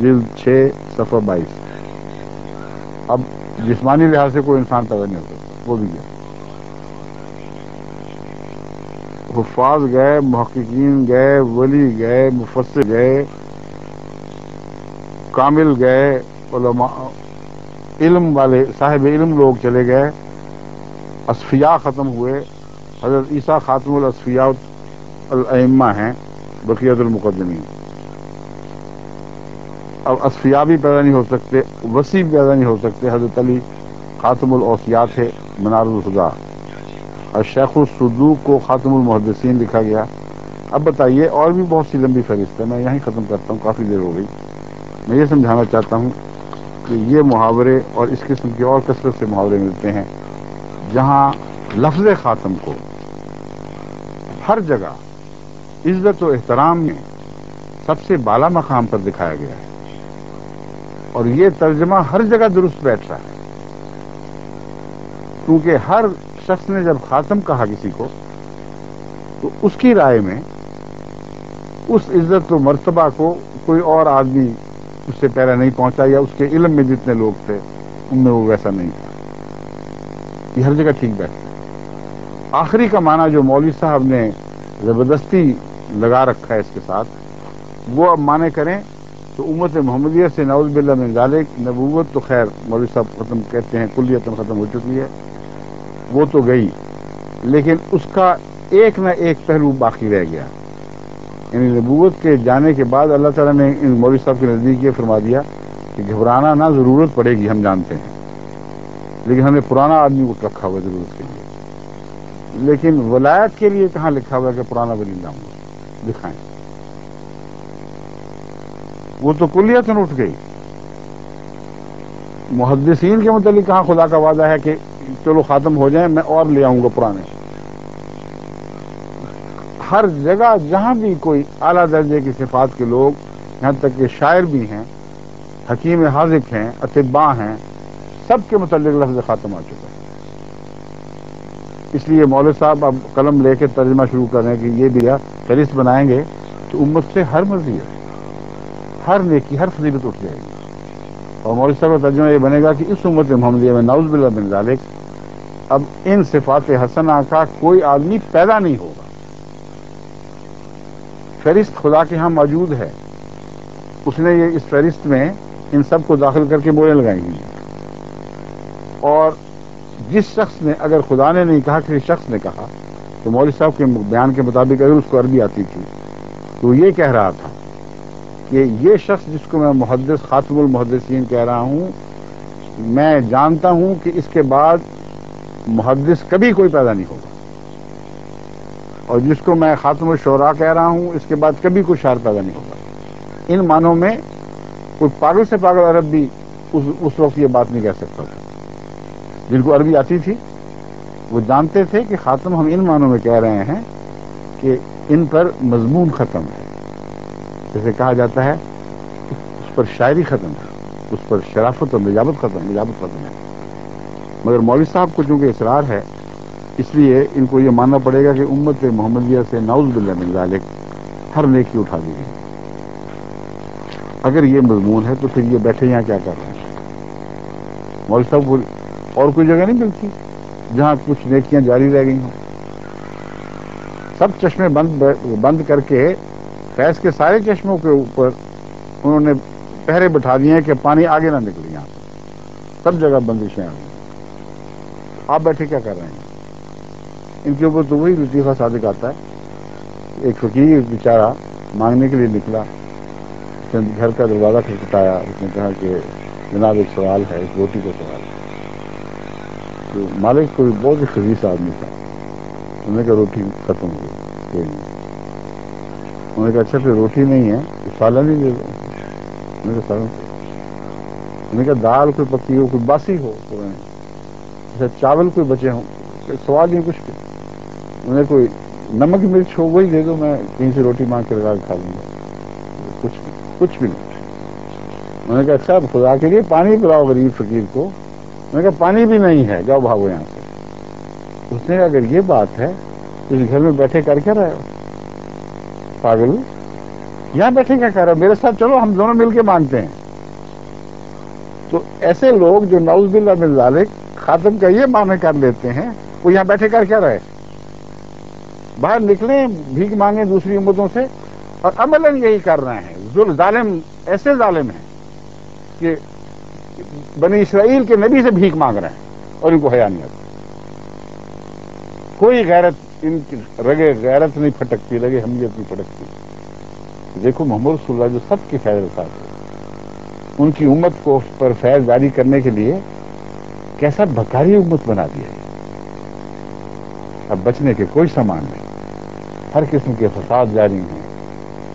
جلد 6 صفحہ 22. اب جسمانی لحاظ سے کوئی انسان پیدا نہیں ہو سکتا، وہ بھی گیا. حفاظ گئے، محققین گئے، ولی گئے، مفسر گئے، کامل گئے، علماء علم والے صاحب علم لوگ چلے گئے، اصفیاء ختم ہوئے. حضرت عیسیٰ خاتم الاصفیاء الائمہ ہیں، بقیت المقدمین. اب اصفیاء بھی پیدا نہیں ہو سکتے، وسیع پیدا نہیں ہو سکتے. حضرت علی خاتم الاوصیاء تھے، منار الہدیٰ. الشیخ الصدوق کو خاتم المحدثین لکھا گیا. اب بتائیے، اور بھی بہت سی لمبی فہرست ہے، میں یہیں ختم کرتا ہوں، کافی دیر ہو گئی. میں یہ سمجھانا چاہتا ہوں کہ یہ محاورے اور اس قسم کے اور کثرت سے محاورے ملتے ہیں جہاں لفظ خاتم کو ہر جگہ عزت و احترام میں سب سے بالا مقام پر دکھایا گیا ہے، اور یہ ترجمہ ہر جگہ درست بیٹھ رہا ہے. کیونکہ ہر شخص نے جب خاتم کہا کسی کو تو اس کی رائے میں اس عزت و مرتبہ کو کوئی اور آدمی اس سے پہلے نہیں پہنچا، یا اس کے علم میں جتنے لوگ تھے ان میں وہ ویسا نہیں تھا. یہ ہر جگہ ٹھیک بیٹھتا ہے. آخری کا معنی جو مولوی صاحب نے زبردستی لگا رکھا ہے اس کے ساتھ، وہ اب معنی کریں تو امت محمدیہ سے نعوذ باللہ من ذالک نبوت تو خیر مولوی صاحب ختم کہتے ہیں کلیتاً ختم ہو چکی ہے، وہ تو گئی، لیکن اس کا ایک نہ ایک پہلو باقی رہ گیا. یعنی نبوت کے جانے کے بعد اللہ تعالیٰ نے ان مولوی صاحب کے نزدیک یہ فرما دیا کہ گھبرانا نہ، ضرورت پڑے گی، ہم جانتے ہیں، لیکن ہم نے پرانا آدمی کو رکھا ہوا ضرورت کے لیے. لیکن ولایت کے لیے کہاں لکھا ہوا ہے کہ پرانا ولی لاؤں گا؟ دکھائیں. وہ تو کلیتاً اٹھ گئی. محدثین کے متعلق کہاں خدا کا وعدہ ہے کہ چلو خاتم ہو جائیں میں اور لے آؤں گا پرانے؟ ہر جگہ جہاں بھی کوئی اعلیٰ درجے کی صفات کے لوگ، یہاں تک کہ شاعر بھی ہیں، حکیم حاذق ہیں، اطباء ہیں، سب کے متعلق لفظ خاتم آ چکا ہے. اس لیے مولوی صاحب اب قلم لے کے ترجمہ شروع کر رہے ہیں کہ یہ بھی فہرست بنائیں گے تو امت سے ہر مزیت، ہر نیکی، ہر فضیلت اٹھ جائے گی. اور مولوی صاحب کا ترجمہ یہ بنے گا کہ اس امت محمدیہ میں نعوذ باللہ من ذالک اب ان صفات حسنہ کا کوئی آدمی پیدا نہیں ہوگا. فہرست خدا کے ہاں موجود ہے، اس نے یہ اس فہرست میں ان سب کو داخل کر کے موریں لگائی ہیں. اور جس شخص نے، اگر خدا نے نہیں کہا کسی شخص نے کہا، تو مولوی صاحب کے بیان کے مطابق اگر اس کو عربی آتی تھی تو یہ کہہ رہا تھا کہ یہ شخص جس کو میں محدث خاتم المحدثین کہہ رہا ہوں، میں جانتا ہوں کہ اس کے بعد محدث کبھی کوئی پیدا نہیں ہوگا، اور جس کو میں خاتم الشعراء کہہ رہا ہوں اس کے بعد کبھی کوئی شاعر پیدا نہیں ہوگا. ان معنوں میں کوئی پاگل سے پاگل عرب بھی اس وقت یہ بات نہیں کہہ سکتا تھا. جن کو عربی آتی تھی وہ جانتے تھے کہ خاتم ہم ان معنوں میں کہہ رہے ہیں کہ ان پر مضمون ختم ہے. جیسے کہا جاتا ہے اس پر شاعری ختم ہے، اس پر شرافت اور نجابت ختم ہے. مگر مولوی صاحب کو چونکہ اصرار ہے، اس لیے ان کو یہ ماننا پڑے گا کہ امت محمدیہ سے نعوذ باللہ من ذالک ہر نیکی اٹھا دی گئی. اگر یہ مضمون ہے تو پھر یہ بیٹھے یہاں کیا کر رہے ہیں؟ مولوی صاحب کو اور کوئی جگہ نہیں ملتی جہاں کچھ نیکیاں جاری رہ گئی ہوں. سب چشمے بند کر کے فیض کے سارے چشموں کے اوپر انہوں نے پہرے بٹھا دیے ہیں کہ پانی آگے نہ نکلے. یہاں سے سب جگہ بندشیں آ گئی. آپ بیٹھے کیا کر رہے ہیں؟ ان کے اوپر تو وہی لطیفہ صادق آتا ہے. ایک فقیر بیچارہ مانگنے کے لیے نکلا، اس نے گھر کا دروازہ کھٹکھٹایا، اس نے کہا کہ جناب ایک سوال ہے، ایک روٹی کا سوال ہے. تو مالک کوئی بہت ہی خبیث آدمی تھا. انہوں نے کہا روٹی ختم ہو گئی، کوئی نہیں. انہوں نے کہا اچھا پھر روٹی نہیں ہے سالن ہی دے دو. انہوں نے کہا سالن. انہوں نے کہا دال کوئی پکی ہو، کوئی باسی ہو، اچھا چاول کوئی بچے ہوں. سوال نہیں کچھ بھی. انہوں نے کوئی نمک مرچ ہو وہی دے دو، میں کہیں سے روٹی مانگ کے لگا کے کھا لوں گا. کچھ بھی نہیں. انہوں نے کہا اچھا خدا کے لیے پانی پلاؤ غریب فقیر کو. میں نے کہا پانی بھی نہیں ہے، جاؤ بھاگو یہاں سے. اس نے کہا اگر یہ بات ہے تو اس گھر میں بیٹھے کر کیا رہے ہو پاگل؟ یہاں بیٹھے کیا کر رہے ہو؟ میرے ساتھ چلو، ہم دونوں مل کے مانگتے ہیں. تو ایسے لوگ جو نعوذ باللہ من ذالک خاتم کا یہ معنی کر لیتے ہیں، وہ یہاں بیٹھے کر کیا رہے؟ باہر نکلیں، بھیک مانگیں دوسری امتوں سے، اور عملاً یہی کر رہے ہیں. ظالم ایسے ظالم ہیں کہ بنی اسرائیل کے نبی سے بھیک مانگ رہے ہیں اور ان کو حیا نہیں آتی. کوئی غیرت ان کی رگے غیرت نہیں پھٹکتی، رگے حمیت نہیں پھٹکتی. دیکھو محمد رسول اللہ جو سب کی فیض رساں تھے، ان کی امت کو پر فیض جاری کرنے کے لیے کیسا بھکاری امت بنا دیا ہے. اب بچنے کے کوئی سامان نہیں. ہر قسم کے فساد جاری ہیں،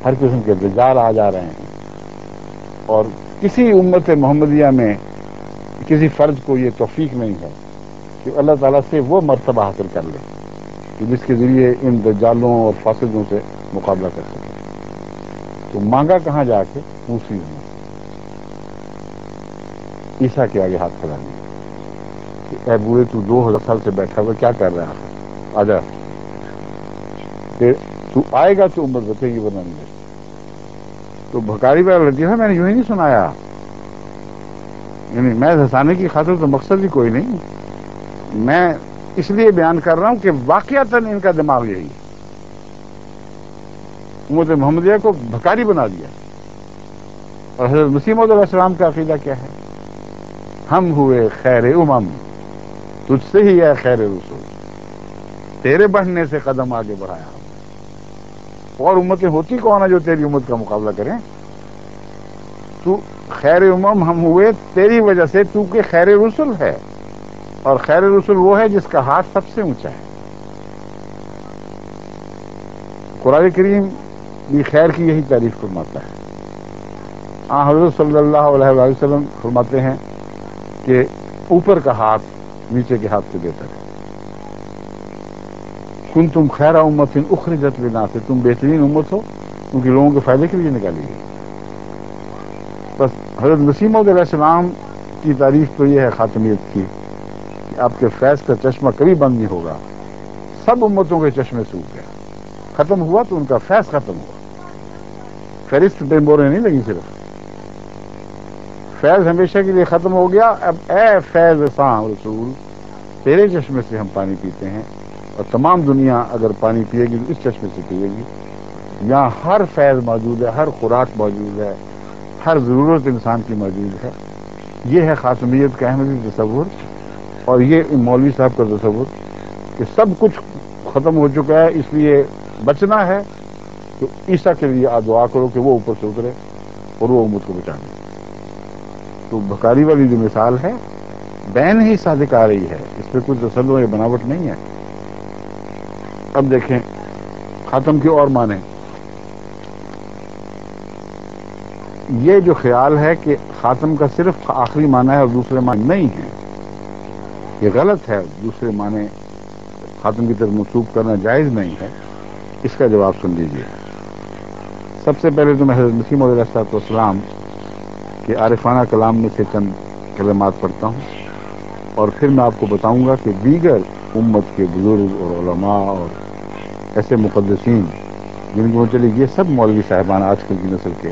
ہر قسم کے دجال آ جا رہے ہیں، اور کسی امت محمدیہ میں کسی فرد کو یہ توفیق نہیں ہے کہ اللہ تعالیٰ سے وہ مرتبہ حاصل کر لے کہ جس کے ذریعے ان دجالوں اور فاسدوں سے مقابلہ کر سکے. تو مانگا کہاں جا کے؟ دوسری امت عیسیٰ کے آگے ہاتھ پھیلا دیا کہ اے بوڑھے تو 2000 سال سے بیٹھا ہوا کیا کر رہا ہے؟ آ جا، کہ تو آئے گا تو امت بچے گی ورنہ نہیں. تو بھکاری پہ لطیفہ میں نے یوں ہی نہیں سنایا. یعنی میں ہنسانے کی خاطر تو مقصد ہی کوئی نہیں، میں اس لیے بیان کر رہا ہوں کہ واقعتاً ان کا دماغ یہی ہے. امت محمدیہ کو بھکاری بنا دیا. اور حضرت مسیح موعود علیہ السلام کا عقیدہ کیا ہے؟ ہم ہوئے خیر امم، تجھ سے ہی ہے خیر رسول، تیرے بڑھنے سے قدم آگے بڑھایا ہم. اور امتیں ہوتی کون ہے جو تیری امت کا مقابلہ کریں؟ تو خیر امم ہم ہوئے تیری وجہ سے، تو کہ خیر رسول ہے، اور خیر رسول وہ ہے جس کا ہاتھ سب سے اونچا ہے. قرآن کریم بھی خیر کی یہی تعریف فرماتا ہے. حضرت صلی اللہ علیہ وآلہ وسلم فرماتے ہیں کہ اوپر کا ہاتھ نیچے کے ہاتھ سے بہتر ہے. کنتم خیر امت اخرجت للناس، تم بہترین امت ہو کیونکہ لوگوں کے فائدے کے لیے نکالی گئی. بس حضرت مسیح موعود علیہ السلام کی تعریف تو یہ ہے خاتمیت کی کہ آپ کے فیض کا چشمہ کبھی بند نہیں ہوگا. سب امتوں کے چشمے سوکھ گیا، ختم ہوا تو ان کا فیض ختم ہوا. فہرست پہ موریں نہیں لگی، صرف فیض ہمیشہ کے لیے ختم ہو گیا. اب اے فیض رساں رسول، تیرے چشمے سے ہم پانی پیتے ہیں، اور تمام دنیا اگر پانی پیے گی تو اس چشمے سے پیے گی. یہاں ہر فیض موجود ہے، ہر خوراک موجود ہے، ہر ضرورت انسان کی موجود ہے. یہ ہے خاتمیت کا احمدی تصور، اور یہ مولوی صاحب کا تصور کہ سب کچھ ختم ہو چکا ہے، اس لیے بچنا ہے تو عیسیٰ کے لیے دعا کرو کہ وہ اوپر سے اترے اور وہ امت کو بچا لے. تو بھکاری والی جو مثال ہے بین ہی صادق آ رہی ہے، اس پہ کوئی تسلط یا بناوٹ نہیں ہے. اب دیکھیں خاتم کے اور معنی. یہ جو خیال ہے کہ خاتم کا صرف آخری معنی ہے اور دوسرے معنی نہیں ہے، یہ غلط ہے. دوسرے معنی خاتم کی طرف منسوب کرنا جائز نہیں ہے. اس کا جواب سن لیجیے۔ سب سے پہلے تو میں حضرت مسیح موعود علیہ السلام کے عارفانہ کلام میں سے چند کلمات پڑھتا ہوں، اور پھر میں آپ کو بتاؤں گا کہ دیگر امت کے بزرگ اور علماء اور ایسے مقدسین جن کو چلے یہ سب مولوی صاحبان آج کل کی نسل کے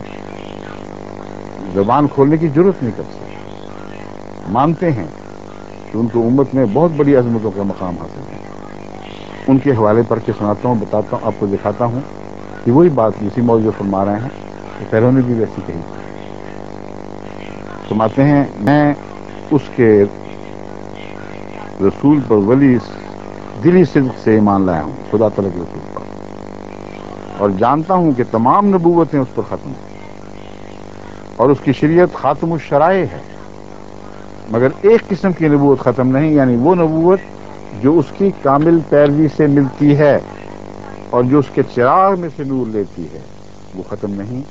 زبان کھولنے کی ضرورت نہیں کرتے، مانتے ہیں کہ ان کو امت میں بہت بڑی عظمتوں کا مقام حاصل ہے۔ ان کے حوالے پڑھ کے سناتا ہوں، بتاتا ہوں، آپ کو دکھاتا ہوں کہ وہی بات مسیح موعود جو فرما رہے ہیں کہ پہلوں نے بھی ویسی کہی۔ فرماتے ہیں میں اس کے رسول پر ولی دلی صدق سے ایمان لایا ہوں، خدا تعالیٰ کے رسول پر، اور جانتا ہوں کہ تمام نبوتیں اس پر ختم ہیں اور اس کی شریعت خاتم الشرائع ہے، مگر ایک قسم کی نبوت ختم نہیں، یعنی وہ نبوت جو اس کی کامل پیروی سے ملتی ہے اور جو اس کے چراغ میں سے نور لیتی ہے، وہ ختم نہیں،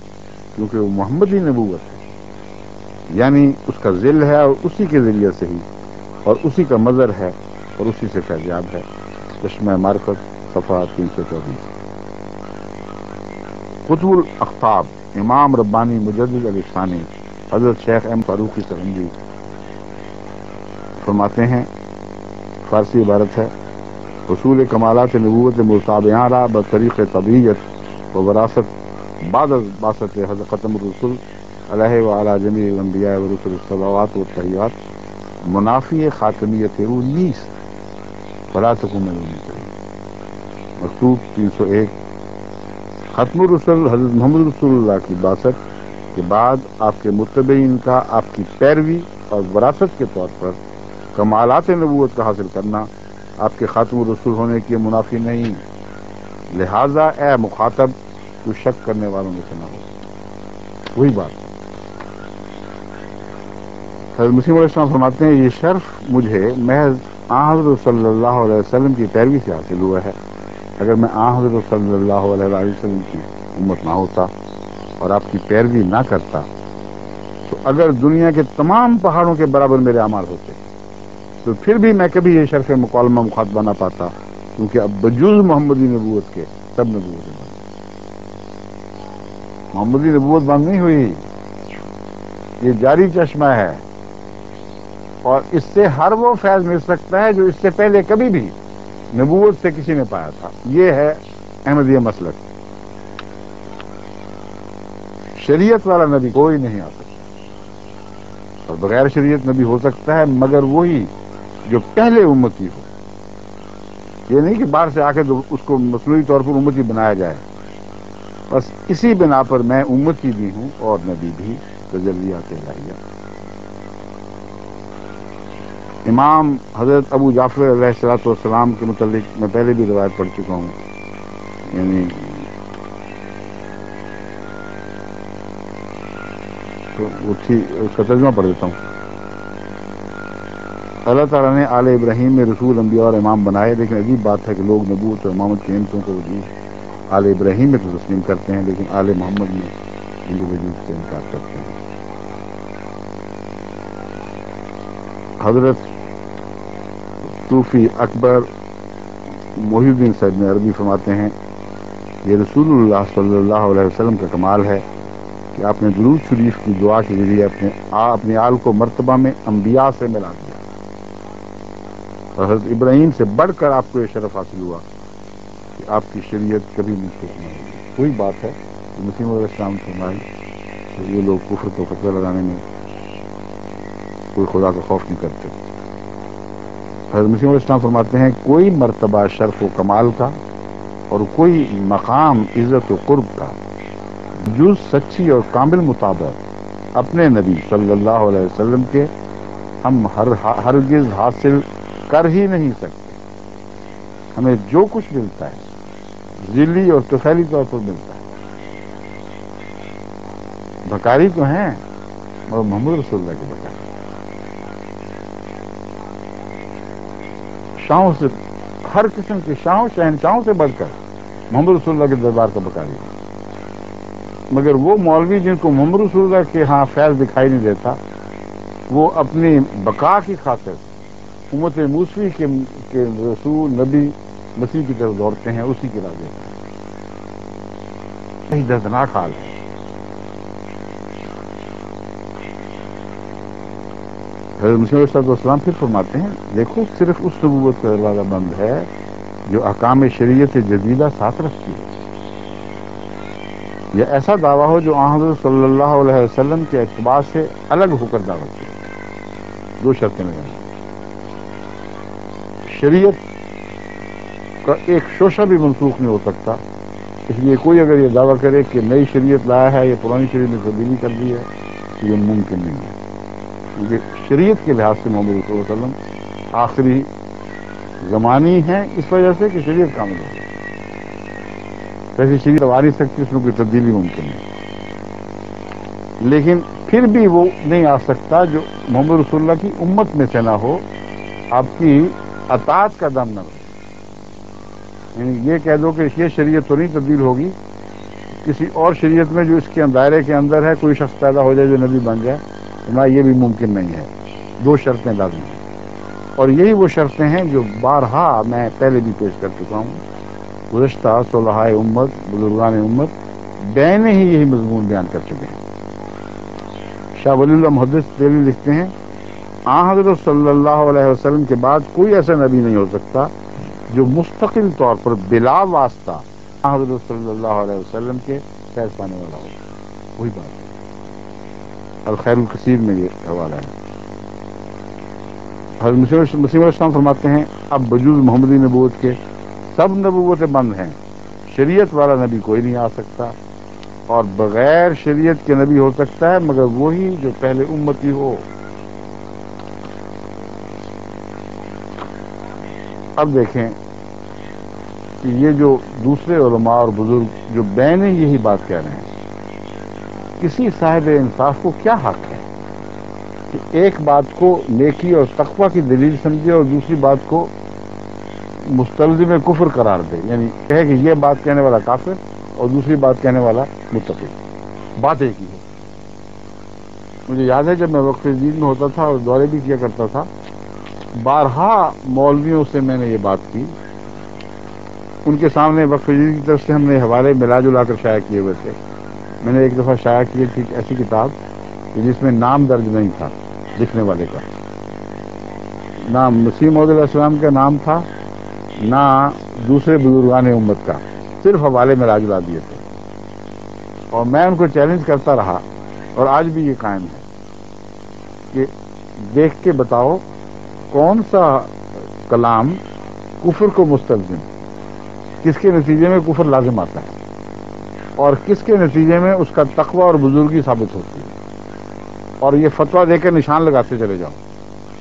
کیونکہ وہ محمدی نبوت ہے، یعنی اس کا ذل ہے اور اسی کے ذریعے سے ہی اور اسی کا مظہر ہے اور اسی سے فیضیاب ہے۔ چشمہ معرفت صفحہ 324۔ قطب الاقطاب امام ربانی مجدد علی ثانی حضرت شیخ احمد فاروقی سرہندی فرماتے ہیں، فارسی عبارت ہے، حصول کمالات نبوت متابعہ را بطریق طبیعت و وراثت بعد از بعثت حضرت ختم الرسل علیہ وعلی جمیع الانبیاء و رسل الصلوات و التحیات منافی خاتمیت او نیست فلا تکن من الممترین۔ مکتوب 301۔ ختم الرسل حضرت محمد رسول اللہ کی بعثت کے بعد آپ کے متبعین کا آپ کی پیروی اور وراثت کے طور پر کمالات نبوت کا حاصل کرنا آپ کے خاتم الرسول ہونے کے منافی نہیں، لہذا اے مخاطب تو شک کرنے والوں میں سے نہ ہو۔ وہی بات حضرت مسیح علیہ السلام فرماتے ہیں، یہ شرف مجھے محض حضرت صلی اللہ علیہ وسلم کی پیروی سے حاصل ہوا ہے۔ اگر میں حضرت صلی اللہ علیہ وسلم کی امت نہ ہوتا اور آپ کی پیروی نہ کرتا تو اگر دنیا کے تمام پہاڑوں کے برابر میرے اعمال ہوتے تو پھر بھی میں کبھی یہ شرف مکالمہ مخاطبہ نہ پاتا، کیونکہ اب بجز محمدی نبوت کے سب نبوتیں بند۔ محمدی نبوت بند نہیں ہوئی، یہ جاری چشمہ ہے، اور اس سے ہر وہ فیض مل سکتا ہے جو اس سے پہلے کبھی بھی نبوت سے کسی نے پایا تھا۔ یہ ہے احمدیہ مسلک۔ شریعت والا نبی کوئی نہیں آ سکتا، اور بغیر شریعت نبی ہو سکتا ہے مگر وہی جو پہلے امتی ہو۔ یہ نہیں کہ باہر سے آ کے اس کو مصنوعی طور پر امتی بنایا جائے، بس اسی بنا پر میں امتی بھی ہوں اور نبی بھی، تجلیات الہیہ۔ امام حضرت ابو جعفر علیہ السلام کے متعلق میں پہلے بھی روایت پڑھ چکا ہوں، یعنی تو اس کا ترجمہ پڑھ دیتا ہوں۔ اللہ تعالیٰ نے آل ابراہیم میں رسول، انبیاء اور امام بنائے، لیکن عجیب بات ہے کہ لوگ نبوت اور امامت کی نعمتوں کو وجود آل ابراہیم میں تو تسلیم کرتے ہیں، لیکن آل محمد میں ان کے وجود سے انکار کرتے ہیں۔ حضرت صوفی اکبر محی الدین صاحب نے عربی فرماتے ہیں، یہ رسول اللہ صلی اللہ علیہ وسلم کا کمال ہے کہ آپ نے درود شریف کی دعا کے ذریعے اپنے آل کو مرتبہ میں انبیاء سے ملا دیا، اور حضرت ابراہیم سے بڑھ کر آپ کو یہ شرف حاصل ہوا کہ آپ کی شریعت کبھی منسوخ نہ ہوگی۔ وہی بات ہے کہ مسیح علیہ السلام فرمائی کہ یہ لوگ کفر کو فتویٰ لگانے میں کوئی خدا کا خوف نہیں کرتے۔ حضرت مسیح علیہ السلام فرماتے ہیں، کوئی مرتبہ شرف و کمال کا اور کوئی مقام عزت و قرب کا جز سچی اور کامل مطابق اپنے نبی صلی اللہ علیہ وسلم کے ہم ہرگز حاصل کر ہی نہیں سکتے۔ ہمیں جو کچھ ملتا ہے ذلی اور طفیلی طور پر ملتا ہے، بکاری تو ہیں اور محمد رسول اللہ کے بکاری، شاہوں سے، ہر قسم کے شاہوں شہنشاہوں سے بڑھ کر محمد رسول اللہ کے دربار کا بکاری ہے۔ مگر وہ مولوی جن کو محمد رسول اللہ کے ہاں فیض دکھائی نہیں دیتا، وہ اپنی بقا کی خاطر امت موسوی کے رسول نبی مسیح کی طرف دوڑتے ہیں، اسی کے راہ دیتے ہیں۔ دردناک حال ہے۔ حضرت مسیح علیہ السلام پھر فرماتے ہیں دیکھو صرف اس نبوت کا دروازہ بند ہے جو احکام شریعت جدیدہ ساتھ رکھتی ہے، یا ایسا دعویٰ ہو جو آن حضرت صلی اللہ علیہ وسلم کے اعتبار سے الگ ہو کر دعوت کرے۔ دو شرطیں لگائیں، شریعت کا ایک شوشہ بھی منسوخ نہیں ہو سکتا، اس لیے کوئی اگر یہ دعویٰ کرے کہ نئی شریعت لایا ہے یا پرانی شریعت میں تبدیلی کر دی ہے تو یہ ممکن نہیں ہے، کیونکہ شریعت کے لحاظ سے محمد صلی اللہ علیہ وسلم آخری زمانی ہیں، اس وجہ سے کہ شریعت کامل ہو گئی، ایسی شریعت آ نہیں سکتی، اس میں کوئی تبدیلی ممکن نہیں، لیکن پھر بھی وہ نہیں آ سکتا جو محمد رسول اللہ کی امت میں سے نہ ہو، آپ کی اطاعت کا دم نہ رہے، یعنی یہ کہہ دو کہ یہ شریعت تو نہیں تبدیل ہوگی، کسی اور شریعت میں جو اس کے دائرے کے اندر ہے کوئی شخص پیدا ہو جائے جو نبی بن جائے، نہ یہ بھی ممکن نہیں ہے۔ دو شرطیں لازم ہیں، اور یہی وہ شرطیں ہیں جو بارہا میں پہلے بھی پیش کر چکا ہوں، گزشتہ صلحائے امت بزرگان امت بین ہی یہی مضمون بیان کر چکے ہیں۔ شاہ ولی اللہ محدث دہلوی لکھتے ہیں آن حضرت صلی اللہ علیہ وسلم کے بعد کوئی ایسا نبی نہیں ہو سکتا جو مستقل طور پر بلا واسطہ آن حضرت صلی اللہ علیہ وسلم کے فیض پانے والا ہو۔ وہی بات ہے، الخیر الکثیر میں یہ حوالہ ہے۔ حضرت مسیح علیہ السلام فرماتے ہیں اب بجوز محمدی نبوت کے سب نبوتیں بند ہیں، شریعت والا نبی کوئی نہیں آ سکتا، اور بغیر شریعت کے نبی ہو سکتا ہے مگر وہی جو پہلے امتی ہو۔ اب دیکھیں کہ یہ جو دوسرے علماء اور بزرگ جو بین یہی بات کہہ رہے ہیں، کسی صاحب انصاف کو کیا حق ہے کہ ایک بات کو نیکی اور تقوی کی دلیل سمجھے اور دوسری بات کو مستلزم کفر قرار دے، یعنی کہے کہ یہ بات کہنے والا کافر اور دوسری بات کہنے والا متقی، بات ایک ہی ہے۔ مجھے یاد ہے جب میں وقف جدید میں ہوتا تھا اور دورے بھی کیا کرتا تھا، بارہا مولویوں سے میں نے یہ بات کی، ان کے سامنے وقف جدید کی طرف سے ہم نے حوالے ملا جلا کر شائع کیے ہوئے تھے۔ میں نے ایک دفعہ شائع کی تھی ایسی کتاب جس میں نام درج نہیں تھا لکھنے والے کا، نہ مسیح موعود علیہ السلام کا نام تھا نہ دوسرے بزرگان امت کا، صرف حوالے ملا جلا دیے تھے، اور میں ان کو چیلنج کرتا رہا اور آج بھی یہ قائم ہے کہ دیکھ کے بتاؤ کون سا کلام کفر کو مستلزم، کس کے نتیجے میں کفر لازم آتا ہے، اور کس کے نتیجے میں اس کا تقوی اور بزرگی ثابت ہوتی ہے، اور یہ فتویٰ دے کر نشان لگاتے چلے جاؤ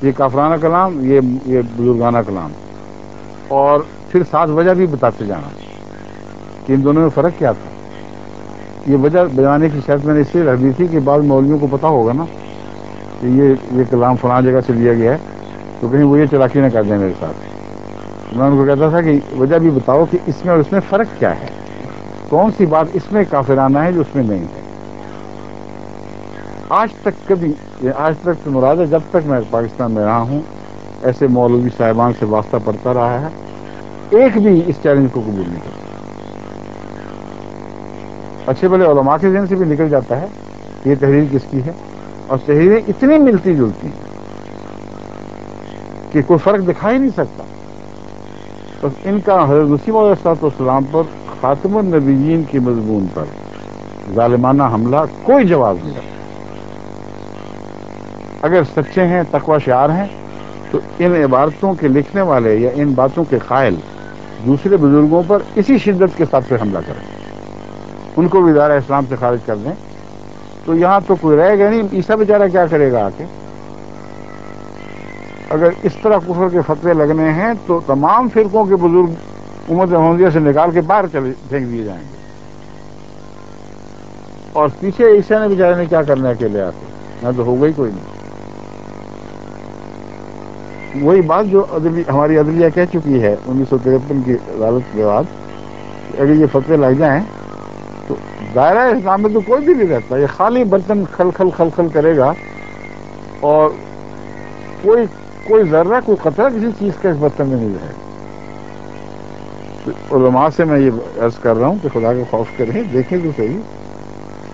یہ کافرانہ کلام یہ بزرگانہ کلام، اور پھر ساتھ وجہ بھی بتاتے جانا کہ ان دونوں میں فرق کیا تھا۔ یہ وجہ بجانے کی شرط میں نے اس لیے رکھ دی تھی کہ بعض مولویوں کو پتا ہوگا نا کہ یہ کلام فلاں جگہ سے لیا گیا ہے، تو کہیں وہ یہ چلاکی نہ کر دیں میرے ساتھ۔ میں ان کو کہتا تھا کہ وجہ بھی بتاؤ کہ اس میں اور اس میں فرق کیا ہے، کون سی بات اس میں کافرانہ ہے جو اس میں نہیں ہے۔ آج تک مراد ہے جب تک میں پاکستان میں رہا ہوں ایسے مولوی صاحبان سے واسطہ پڑتا رہا ہے، ایک بھی اس چیلنج کو قبول نہیں کرتا۔ اچھے بھلے علماء کے ذہن سے بھی نکل جاتا ہے یہ تحریر کس کی ہے، اور تحریریں اتنی ملتی جلتی ہیں کہ کوئی فرق دکھا ہی نہیں سکتا۔ بس ان کا حضرت مسیح علیہ السلام پر خاتم النبیین کی مضمون پر ظالمانہ حملہ کوئی جواز نہیں رکھتا۔ اگر سچے ہیں تقوی شعار ہیں تو ان عبارتوں کے لکھنے والے یا ان باتوں کے قائل دوسرے بزرگوں پر اسی شدت کے ساتھ پھر حملہ کریں، ان کو بھی دائرہ اسلام سے خارج کر دیں، تو یہاں تو کوئی رہے گا نہیں۔ عیسیٰ بیچارہ کیا کرے گا آ کے؟ اگر اس طرح کفر کے فتوے لگنے ہیں تو تمام فرقوں کے بزرگ امت محمدیہ سے نکال کے باہر پھینک دیے جائیں گے، اور پیچھے عیسیٰ نے بیچارے نے کیا کرنا ہے اکیلے آ کے؟ نہ تو ہوگا ہی کوئی نہیں۔ وہی بات جو ہماری عدلیہ کہہ چکی ہے 1953 کی عدالت کے بعد، اگر یہ فتوے لگ جائیں تو دائرہ اسلام میں تو کوئی بھی نہیں رہتا، یہ خالی برتن خل خل کرے گا، اور کوئی ذرہ کوئی قطرہ کسی چیز کا اس برتن میں نہیں رہے گا۔ علماء سے میں یہ عرض کر رہا ہوں کہ خدا کا خوف کریں، دیکھیں تو صحیح،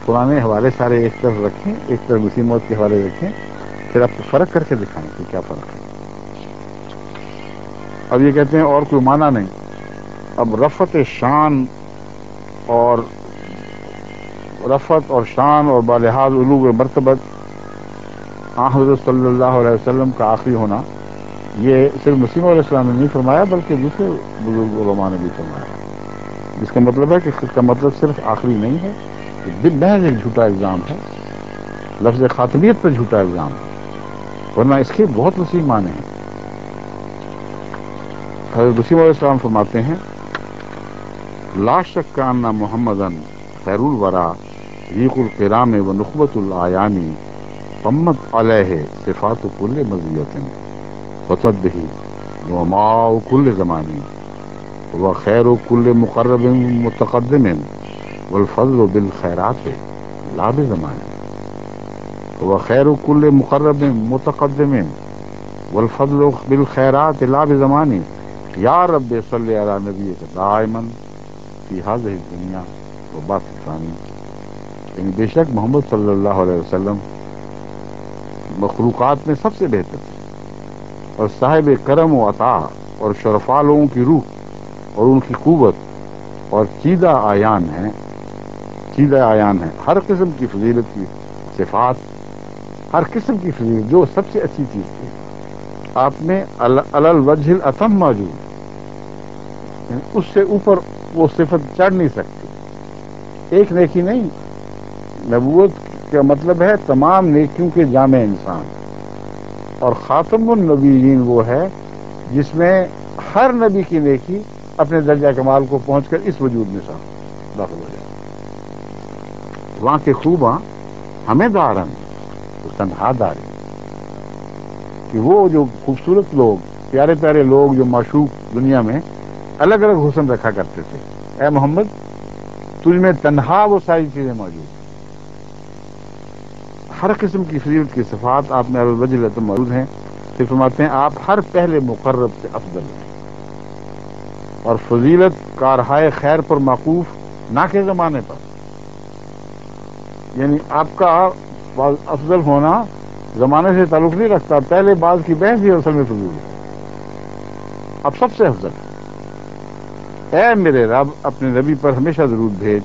پرانے حوالے سارے ایک طرف رکھیں، ایک طرف مسیح موت کے حوالے رکھیں، پھر آپ کو فرق کر کے دکھائیں کہ کیا فرق ہے۔ اب یہ کہتے ہیں اور کوئی معنی نہیں، اب رفعت شان اور بالحاظ علو مرتبت حضرت صلی اللہ علیہ وسلم کا آخری ہونا، یہ صرف مسیح علیہ السلام نے نہیں فرمایا بلکہ دوسرے بزرگ علماء نے بھی فرمایا، جس کا مطلب ہے کہ اس کا مطلب صرف آخری نہیں ہے، یہ محض ایک جھوٹا الزام ہے، لفظ خاتمیت پر جھوٹا الزام ہے، ورنہ اس کے بہت وسیع معنی ہیں۔ حضرت مسیح علیہ السلام فرماتے ہیں لا شک ان محمدن خیر الورا ریق القرام و نخبت العیانی قمت علیہ صفات کل مزیت وتد به وماء كل زمان وخير كل مقرب متقدم والفضل بالخيرات لا بزمان وخير كل مقرب متقدم والفضل بالخيرات لا بزمان یا رب صلی علی نبیک دائما فی هذه الدنیا وبعد الثانی، یعنی بے شک محمد صلی اللہ علیہ وسلم مخلوقات میں سب سے بہتر اور صاحب کرم و عطا اور شرفا لوگوں کی روح اور ان کی قوت اور چیدہ آیان ہیں ہر قسم کی فضیلت کی صفات، ہر قسم کی فضیلت جو سب سے اچھی چیز تھی آپ میں الوجہ الاتم موجود، اس سے اوپر وہ صفت چڑھ نہیں سکتی، ایک نیکی نہیں، نبوت کا مطلب ہے تمام نیکیوں کے جامع انسان، اور خاتم النبیین وہ ہے جس میں ہر نبی کی نیکی اپنے درجہ کمال کو پہنچ کر اس وجود میں داخل ہو جائے۔ وہاں کے خوباں ہمیں دارن تنہا داری، کہ وہ جو خوبصورت لوگ، پیارے پیارے لوگ جو معشوق دنیا میں الگ الگ حسن رکھا کرتے تھے، اے محمد تجھ میں تنہا وہ ساری چیزیں موجود، ہر قسم کی فضیلت کی صفات آپ میں الوجہ الاتم موجود ہیں۔ پھر فرماتے ہیں آپ ہر پہلے مقرب سے افضل ہیں، اور فضیلت کارہائے خیر پر موقوف نہ کے زمانے پر، یعنی آپ کا افضل ہونا زمانے سے تعلق نہیں رکھتا، پہلے بعض کی بحث ہی اصل میں فضول ہے، اب سب سے افضل۔ اے میرے رب اپنے نبی پر ہمیشہ درود بھیج،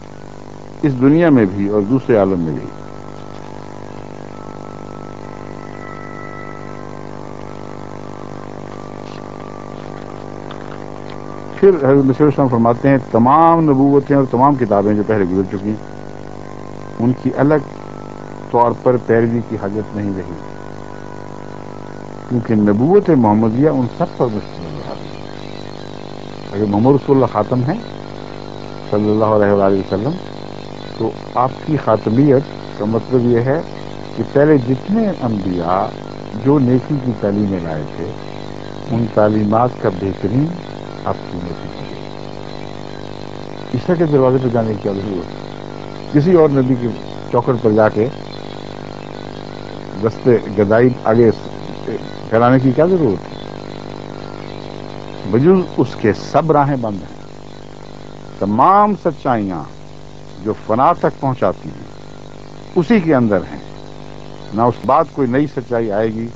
اس دنیا میں بھی اور دوسرے عالم میں بھی۔ پھر حضرت مسیح علیہ السلام فرماتے ہیں تمام نبوتیں اور تمام کتابیں جو پہلے گزر چکی ان کی الگ طور پر پیروی کی حاجت نہیں رہی، کیونکہ نبوت محمدیہ ان سب پر مشتمل ہے۔ اگر محمد رسول اللہ خاتم ہیں صلی اللہ علیہ وآلہ وسلم، تو آپ کی خاتمیت کا مطلب یہ ہے کہ پہلے جتنے انبیاء جو نیکی کی تعلیمیں لائے تھے ان تعلیمات کا بہترین آپ کی نیکی کی گئی۔ عیسیٰ کے دروازے پہ جانے کی کیا ضرورت ہے؟ کسی اور نبی کی چوکھٹ پر جا کے دستے گدائی آگے کرانے کی کیا ضرورت ہے؟ بجز اس کے سب راہیں بند ہیں، تمام سچائیاں جو فنا تک پہنچاتی ہیں اسی کے اندر ہیں، نہ اس بعد کوئی نئی سچائی آئے گی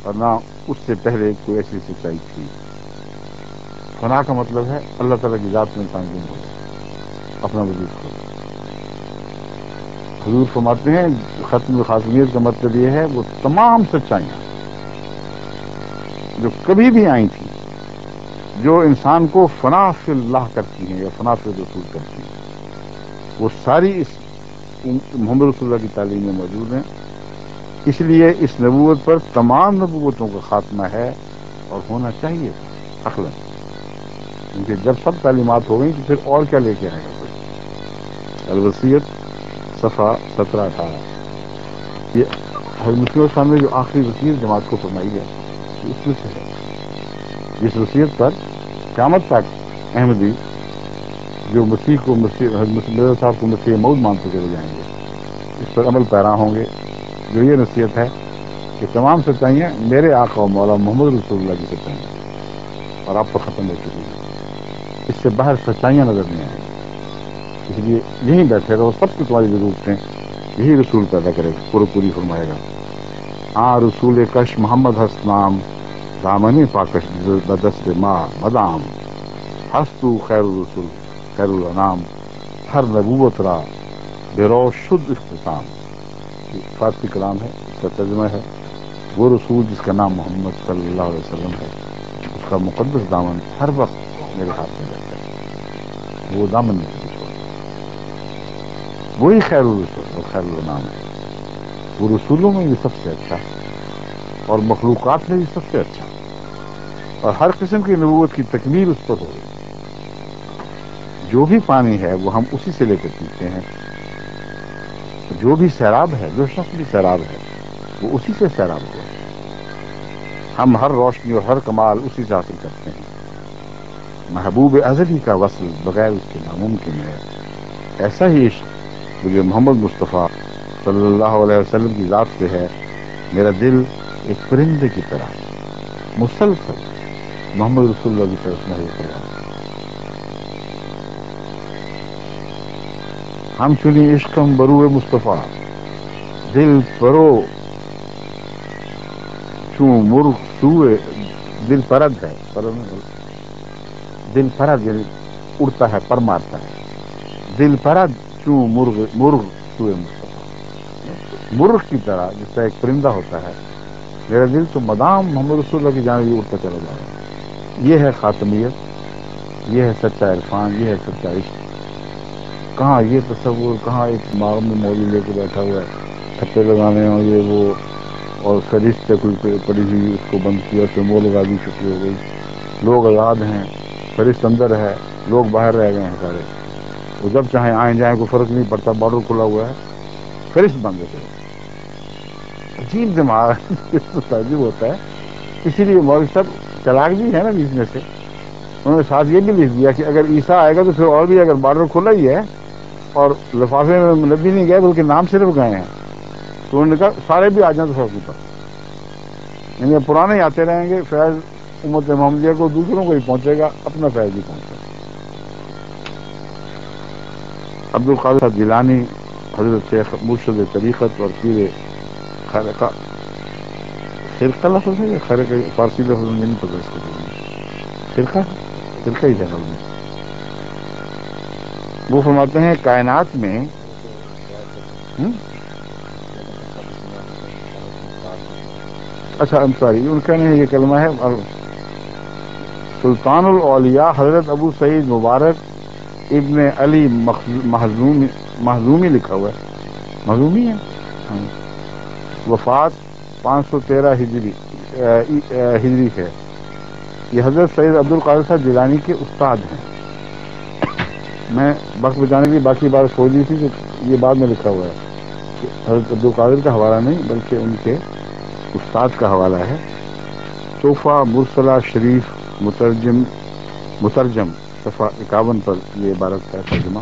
اور نہ اس سے پہلے کوئی ایسی سچائی تھی۔ فنا کا مطلب ہے اللہ تعالیٰ کی ذات میں انسان گم ہو جائے، اپنا وجود کھو۔ حضور فرماتے ہیں ختم الخاتمیت کا مطلب یہ ہے وہ تمام سچائیاں جو کبھی بھی آئی تھیں، جو انسان کو فنا فی اللہ کرتی ہیں یا فنا فی رسول کرتی ہیں، وہ ساری اس محمد رسول اللہ کی تعلیم میں موجود ہیں۔ اس لیے اس نبوت پر تمام نبوتوں کا خاتمہ ہے اور ہونا چاہیے عقلاً، کیونکہ جب سب تعلیمات ہو گئی تو پھر اور کیا لے کے آئے گا کوئی۔ الوصیت صفحہ 17-18، یہ حضرت مسیح السلام نے جو آخری وصیت جماعت کو فرمائی ہے اس میں سے ہے، جس وصیت پر قیامت تک احمدی جو مسیح کو حضرت مسیح صاحب کو مسیح موعود مانتے چلے جائیں گے، اس پر عمل پیرا ہوں گے، جو یہ نصیحت ہے کہ تمام سچائیاں میرے آقا و مولا محمد رسول اللہ کی سچائیاں اور آپ پر ختم ہو چکی ہیں۔ اس سے باہر سچائیاں نظر نہیں آئیں گی. اس لیے یہیں بیٹھے رہو, سب کو تمہاری ضرورتیں یہی رسول پیدا کرے گا, پوری فرمائے گا. ہاں رسول کش محمد ہست نام, دامن پاکش بدست ماں مدام, ہستو خیر الرسول خیر الانام, ہر نبوت را بروش شد اختتام. فارسی کلام ہے, اس کا ترجمہ ہے وہ رسول جس کا نام محمد صلی اللہ علیہ وسلم ہے, اس کا مقدس دامن ہر وقت میرے ہاتھ میں رہتا ہے, وہ دامن نہیں چھوڑتا. وہی خیر الرسول اور خیر الانام ہے. وہ رسولوں میں بھی سب سے اچھا اور مخلوقات میں بھی سب سے اچھا, اور ہر قسم کی نبوت کی تکمیل اس پر ہو گئی. جو بھی پانی ہے وہ ہم اسی سے لے کر پیتے ہیں, جو بھی سیراب ہے, جو شخص بھی سیراب ہے وہ اسی سے سیراب ہوا. ہم ہر روشنی اور ہر کمال اسی سے حاصل کرتے ہیں. محبوب ازلی کا وصل بغیر اس کے ناممکن ہے. ایسا ہی عشق مجھے محمد مصطفیٰ صلی اللہ علیہ وسلم کی ذات سے ہے. میرا دل ایک پرندے کی طرح مسلسل محمد رسول اللہ کی طرف محبوب کر رہا ہے. ہم چنی عشقم برو مصطفیٰ, دل پرو چوں مرغ سوئے, دل پرد ہے, دل پرد یعنی اڑتا ہے, پر مارتا ہے. دل پرد چوں مرغ سوئے مصطفیٰ, مرغ کی طرح جس طرح ایک پرندہ ہوتا ہے, میرا دل تو مدام محمد رسول اللہ کی جانب بھی اڑتا چلا جا رہا ہے. یہ ہے خاتمیت, یہ ہے سچا عرفان, یہ ہے سچا عشق. کہاں یہ تصور, کہاں ایک دماغ میں مولی لے کے بیٹھا ہوا ہے, تھپے لگانے اور یہ وہ, اور فہرست سے کوئی پڑی ہوئی اس کو بند کیا, اس میں منہ لگا دی, چھٹی ہو گئی. لوگ آزاد ہیں, فہرست اندر ہے, لوگ باہر رہ گئے ہیں سارے. وہ جب چاہیں آئیں جائیں, کوئی فرق نہیں پڑتا, بارڈر کھلا ہوا ہے, فہرست بند ہے. عجیب دماغ تعجب ہوتا ہے. اسی لیے مولوی صاحب چلاک بھی ہے نا بیچ میں سے, انہوں نے ساتھ یہ بھی لکھ دیا کہ اگر عیسیٰ آئے گا تو پھر اور بھی, اگر بارڈر کھلا ہی ہے اور لفافے میں نبی نہیں گئے بلکہ نام صرف گئے ہیں, تو انہوں نے کہا سارے بھی آ جائیں تو فرق نہیں پڑتا. یعنی پرانے ہی آتے رہیں گے, فیض امت محمدیہ کو دوسروں کو ہی پہنچے گا, اپنا فیض بھی پہنچے گا. عبد القادر صاحب جیلانی حضرت شیخ مرشد طریقت اور پیر خرقہ, خرقہ لفظ ہے یا خرقہ فارسی لفظ میں نہیں پتا, اس کو فرقہ ہی ہے میں. وہ فرماتے ہیں کائنات میں اچھا انصاری ان کا نہیں, یہ کلمہ ہے سلطان الاولیاء حضرت ابو سعید مبارک ابن علی مخزومی لکھا ہوا ہے, مخزومی ہے. وفات 513 ہجری ہے. یہ حضرت سید عبد القادر صاحب جیلانی کے استاد ہیں. میں وقت بچانے کی باقی بات سوچ لی تھی کہ یہ بعد میں لکھا ہوا ہے کہ حضرت عبد القادر کا حوالہ نہیں بلکہ ان کے استاد کا حوالہ ہے. تحفہ مرسلہ شریف مترجم صفحہ 51 پر یہ عبارت کا ترجمہ.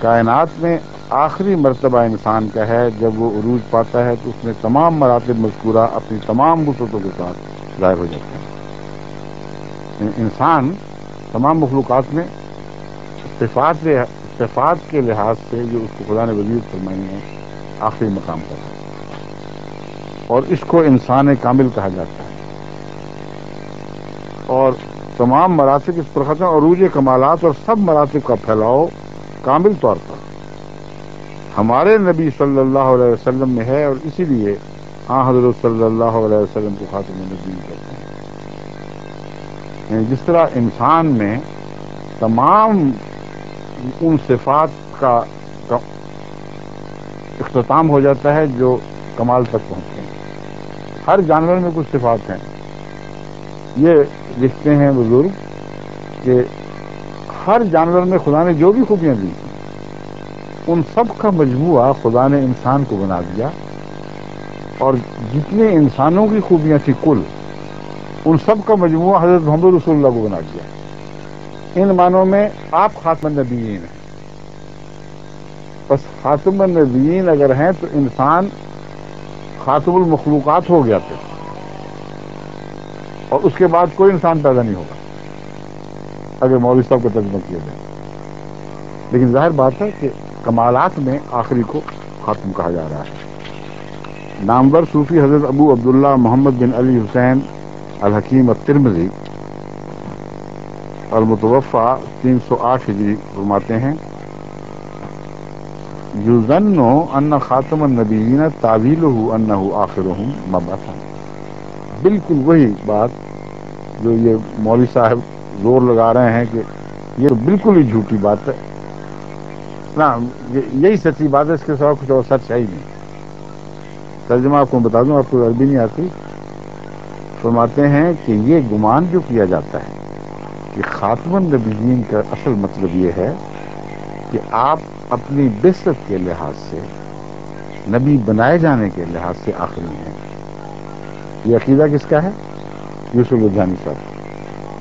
کائنات میں آخری مرتبہ انسان کا ہے, جب وہ عروج پاتا ہے تو اس میں تمام مراتب مذکورہ اپنی تمام وسعتوں کے ساتھ ظاہر ہو جاتے ہیں. انسان تمام مخلوقات میں صفات کے لحاظ سے جو اس کو خدا نے وجود فرمائی ہے آخری مقام پر ہے, اور اس کو انسان کامل کہا جاتا ہے. اور تمام مراتب اس پر ختم, عروج کمالات اور سب مراتب کا پھیلاؤ کامل طور پر ہمارے نبی صلی اللہ علیہ وسلم میں ہے, اور اسی لیے حضرت صلی اللہ علیہ وسلم کو خاتم النبیین کہتے ہیں. یعنی جس طرح انسان میں تمام ان صفات کا اختتام ہو جاتا ہے جو کمال تک پہنچتے ہیں. ہر جانور میں کچھ صفات ہیں. یہ لکھتے ہیں بزرگ کہ ہر جانور میں خدا نے جو بھی خوبیاں دی ان سب کا مجموعہ خدا نے انسان کو بنا دیا, اور جتنے انسانوں کی خوبیاں تھیں کل ان سب کا مجموعہ حضرت محمد رسول اللہ کو بنا دیا. ان معنوں میں آپ خاتم النبیین ہیں. بس خاتم النبیین اگر ہیں تو انسان خاتم المخلوقات ہو گیا تھا, اور اس کے بعد کوئی انسان پیدا نہیں ہوگا. اگر مولوی صاحب کا ترجمہ کیا جائے. لیکن ظاہر بات ہے کہ کمالات میں آخری کو خاتم کہا جا رہا ہے. نامور صوفی حضرت ابو عبداللہ محمد بن علی حسین الحکیم الترمذی المتوفى 308 ہجری فرماتے ہیں یظن ان خاتم النبیین تعویلہ انہ آخرہم مبعثا. بالکل وہی بات جو یہ مولوی صاحب زور لگا رہے ہیں کہ یہ تو بالکل ہی جھوٹی بات ہے نا، یہی سچی بات ہے، اس کے سوا کچھ اور سچ ہے ہی نہیں. ترجمہ آپ کو بتا دوں، آپ کو عربی نہیں آتی. فرماتے ہیں کہ یہ گمان جو کیا جاتا ہے کہ خاتم النبیین کا اصل مطلب یہ ہے کہ آپ اپنی بعثت کے لحاظ سے، نبی بنائے جانے کے لحاظ سے آخری ہیں. یہ عقیدہ کس کا ہے؟ یوسف الجانی صاحب.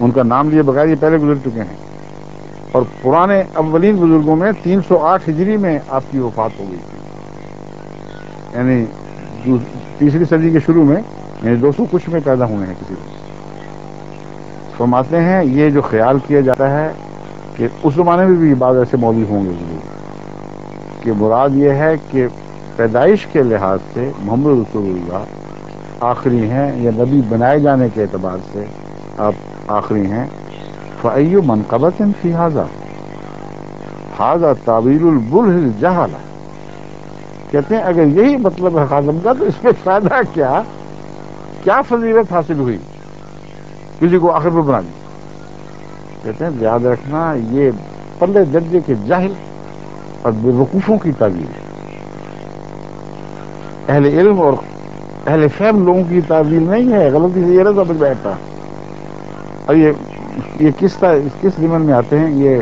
ان کا نام لیے بغیر یہ پہلے گزر چکے ہیں، اور پرانے اولین بزرگوں میں 308 ہجری میں آپ کی وفات ہو گئی تھی، یعنی تیسری صدی کے شروع میں، یعنی 200 کچھ میں پیدا ہوئے ہیں کسی کو. فرماتے ہیں یہ جو خیال کیا جاتا ہے کہ اس زمانے میں بھی بعض ایسے مولوی ہوں گے ضرور، کہ مراد یہ ہے کہ پیدائش کے لحاظ سے محمد رسول اللہ آخری ہیں، یا نبی بنائے جانے کے اعتبار سے آپ آخری ہیں. فَأَيُّ مَنْقَبَةٍ فِي هَذَا تَعْوِيلُ الْبُلْهِ الْجَهَلَ. کہتے ہیں اگر یہی مطلب ہے خاتم کا تو اس میں فائدہ کیا فضیلت حاصل ہوئی کسی کو آخر پر بنا دی. کہتے ہیں یاد رکھنا یہ پلے درجے کے جاہل اور بے وقوفوں کی تعبیر ہے. اہل علم اور اہل فہم لوگوں کی تعبیر نہیں ہے. غلطی سے یہ نہ سمجھ بیٹھتا. اور یہ کس ضمن میں آتے ہیں، یہ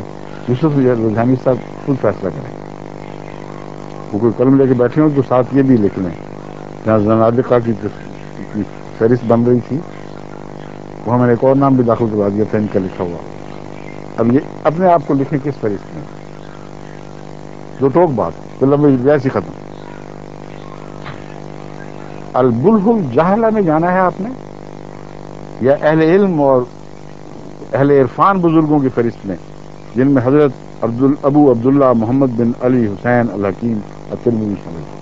یوسف الجانی صاحب خود فیصلہ کریں. وہ کوئی قلم لے کے بیٹھے ہوں تو ساتھ یہ بھی لکھ لیں. جہاں زنادقہ کی فہرست بن رہی تھی وہاں میں نے ایک اور نام بھی داخل کروا دیا تھا ان کا لکھا ہوا. اب یہ اپنے آپ کو لکھیں کس فہرست میں، دو ٹوک بات تو لمبی ویسی ختم. البلہ الجہلہ میں جانا ہے آپ نے، یا اہل علم اور اہل عرفان بزرگوں کی فہرست میں، جن میں حضرت ابو عبداللہ محمد بن علی حسین الحکیم الترمذی شامل ہیں،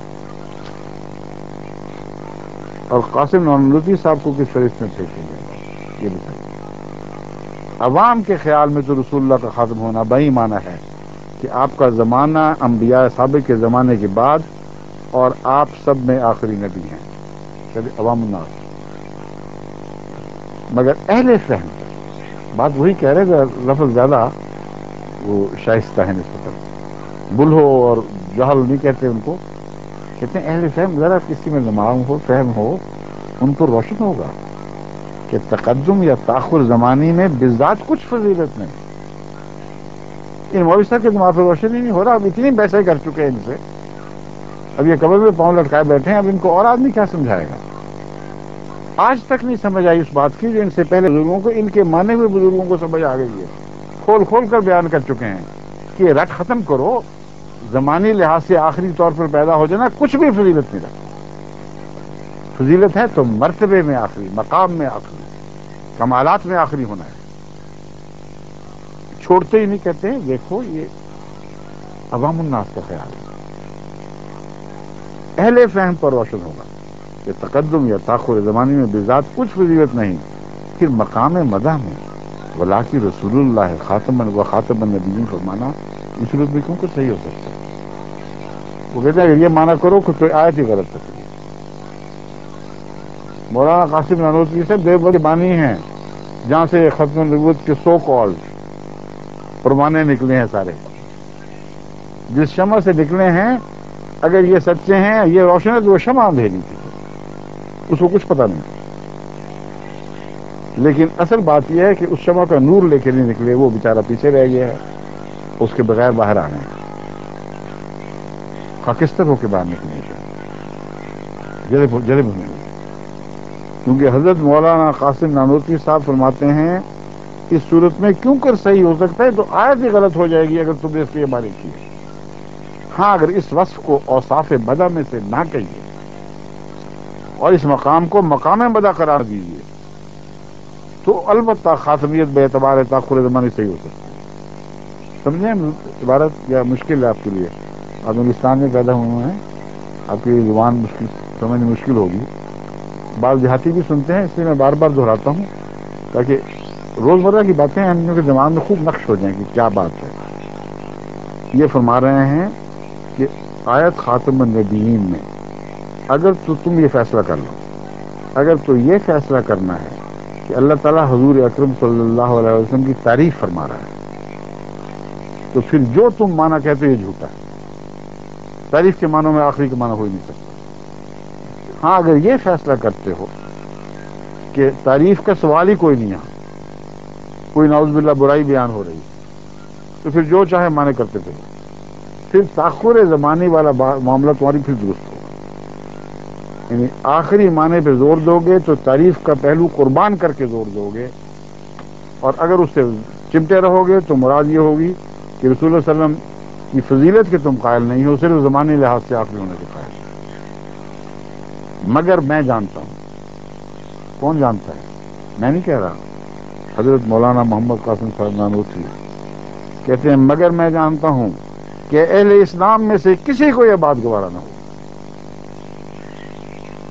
اور قاسم نانوتوی صاحب کو کس فہرست میں پھینکیں گے یہ بتائیے. عوام کے خیال میں تو رسول اللہ کا خاتم ہونا بہی معنی ہے کہ آپ کا زمانہ انبیاء سابق کے زمانے کے بعد اور آپ سب میں آخری نبی ہیں، عوام الناس. مگر اہل فہم بات وہی کہہ رہے کہ لفظ زیادہ وہ شائستہ ہے نسبتاً. بلہو اور جہل نہیں کہتے ان کو، کہتے ہیں اہل فہم. ذرا کسی میں دماغ ہو، فہم ہو، ان کو روشن ہوگا کہ تقدم یا تاخر زمانی میں بذات کچھ فضیلت نہیں. ان مولوی صاحب کے دماغ پہ روشن ہی نہیں ہو رہا. اب اتنی بحثیں کر چکے ہیں ان سے، اب یہ قبر میں پاؤں لٹکائے بیٹھے ہیں. اب ان کو اور آدمی کیا سمجھائے گا؟ آج تک نہیں سمجھ آئی اس بات کی جو ان سے پہلے بزرگوں کو، ان کے مانے ہوئے بزرگوں کو سمجھ آ گئی ہے. کھول کھول کر بیان کر چکے ہیں کہ یہ رٹ ختم کرو، زمانی لحاظ سے آخری طور پر پیدا ہو جانا کچھ بھی فضیلت نہیں رکھتا. فضیلت ہے تو مرتبے میں آخری، مقام میں آخری، کمالات میں آخری ہونا ہے. چھوڑتے ہی نہیں. کہتے ہیں دیکھو یہ عوام الناس کا خیال ہے، اہل فہم پر روشن ہوگا کہ تقدم یا تاخر زمانے میں بذات کچھ فضیلت نہیں. پھر مقام مدح میں ولاکی رسول اللہ خاتم النبیین فرمانا اس صورت میں کیوں کہ صحیح ہو سکتا ہے. وہ کہتے ہیں اگر یہ مانا کرو کہ تو آیت ہی غلط ہے. مولانا قاسم نانوتوی سے دیوبند بانی ہیں جہاں سے ختم نبوت کے سو کال پروانے نکلے ہیں سارے. جس شمع سے نکلے ہیں اگر یہ سچے ہیں، یہ روشن ہے، تو وہ شمع اندھیری تھی، اس کو کچھ پتہ نہیں. لیکن اصل بات یہ ہے کہ اس شمع کا نور لے کے نہیں نکلے، وہ بیچارہ پیچھے رہ گیا ہے، اس کے بغیر باہر آ گئے ہیں. خاکستر ہو کے باہر نکلنے جلے بھنے. کیونکہ حضرت مولانا قاسم نانوتوی صاحب فرماتے ہیں اس صورت میں کیوں کر صحیح ہو سکتا ہے، تو آیت ہی غلط ہو جائے گی اگر تم نے اس کی عبارت کی. ہاں اگر اس وصف کو اوصاف بدہ میں سے نہ کہیے اور اس مقام کو مقام بدہ قرار دیجیے تو البتہ خاتمیت بے اعتبار تاخر زمانے صحیح ہو سکتی ہے. سمجھیں عبارت یا مشکل ہے آپ کے لیے؟ آپ ہندوستان میں پیدا ہوئے ہیں، آپ کی زبان مشکل سمجھنے مشکل ہوگی. بعض دیہاتی بھی سنتے ہیں، اس لیے میں بار بار دہراتا ہوں تاکہ روزمرہ کی باتیں ہم کے دماغ میں خوب نقش ہو جائیں کہ کیا بات ہے. یہ فرما رہے ہیں کہ آیت خاتم النبیین میں اگر تو تم یہ فیصلہ کر لو، اگر تو یہ فیصلہ کرنا ہے کہ اللہ تعالیٰ حضور اکرم صلی اللہ علیہ وسلم کی تعریف فرما رہا ہے، تو پھر جو تم مانا کہتے ہو یہ جھوٹا ہے. تعریف کے معنوں میں آخری کے معنی ہو ہی نہیں سکتا. ہاں اگر یہ فیصلہ کرتے ہو کہ تعریف کا سوال ہی کوئی نہیں ہے، کوئی نعوذ باللہ برائی بیان ہو رہی، تو پھر جو چاہے مانے کرتے تھے. پھر تاخر زمانے والا معاملہ تمہاری پھر درست ہوگا. یعنی آخری معنی پہ زور دو گے تو تعریف کا پہلو قربان کر کے زور دو گے، اور اگر اس سے چمٹے رہو گے تو مراد یہ ہوگی کہ رسول اللہ صلی اللہ علیہ وسلم کی فضیلت کے تم قائل نہیں ہو، صرف زمانے لحاظ سے آخری ہونے کے قائل. مگر میں جانتا ہوں. کون جانتا ہے؟ میں نہیں کہہ رہا، حضرت مولانا محمد قاسم صاحب نانوتوی کہتے ہیں مگر میں جانتا ہوں کہ اہل اسلام میں سے کسی کو یہ بات گوارا نہ ہو.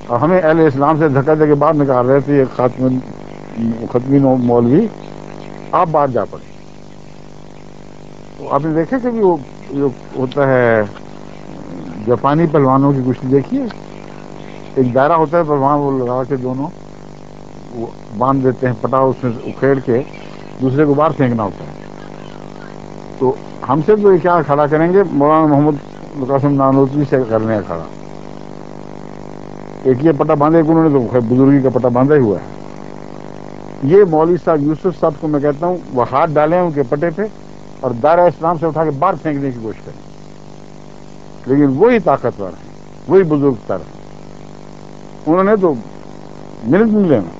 اور ہمیں اہل اسلام سے دھکا دے کے باہر نکال رہے تھے یہ ختمی مولوی، آپ باہر جا پڑے. تو آپ نے دیکھے کہ وہ جو ہوتا ہے جاپانی پہلوانوں کی کشتی دیکھیے، ایک دائرہ ہوتا ہے، پہلوان وہ لگا کے دونوں وہ باندھ دیتے ہیں پٹا، اس میں اکھیڑ کے دوسرے کو باہر پھینکنا ہوتا ہے. تو ہم سے تو یہ کیا کھڑا کریں گے، مولانا محمد قاسم نانوتوی سے کرنے کا کھڑا. ایک یہ پٹا باندھے، انہوں نے تو بزرگی کا پٹا باندھا ہی ہوا ہے. یہ مولوی صاحب یوسف صاحب کو میں کہتا ہوں وہ ہاتھ ڈالیں ان کے پٹے پہ اور دائرہ اسلام سے اٹھا کے باہر پھینکنے کی کوشش کریں. لیکن وہی طاقتور ہیں، وہی بزرگ تر ہیں. انہوں نے تو منٹ نہیں لینا،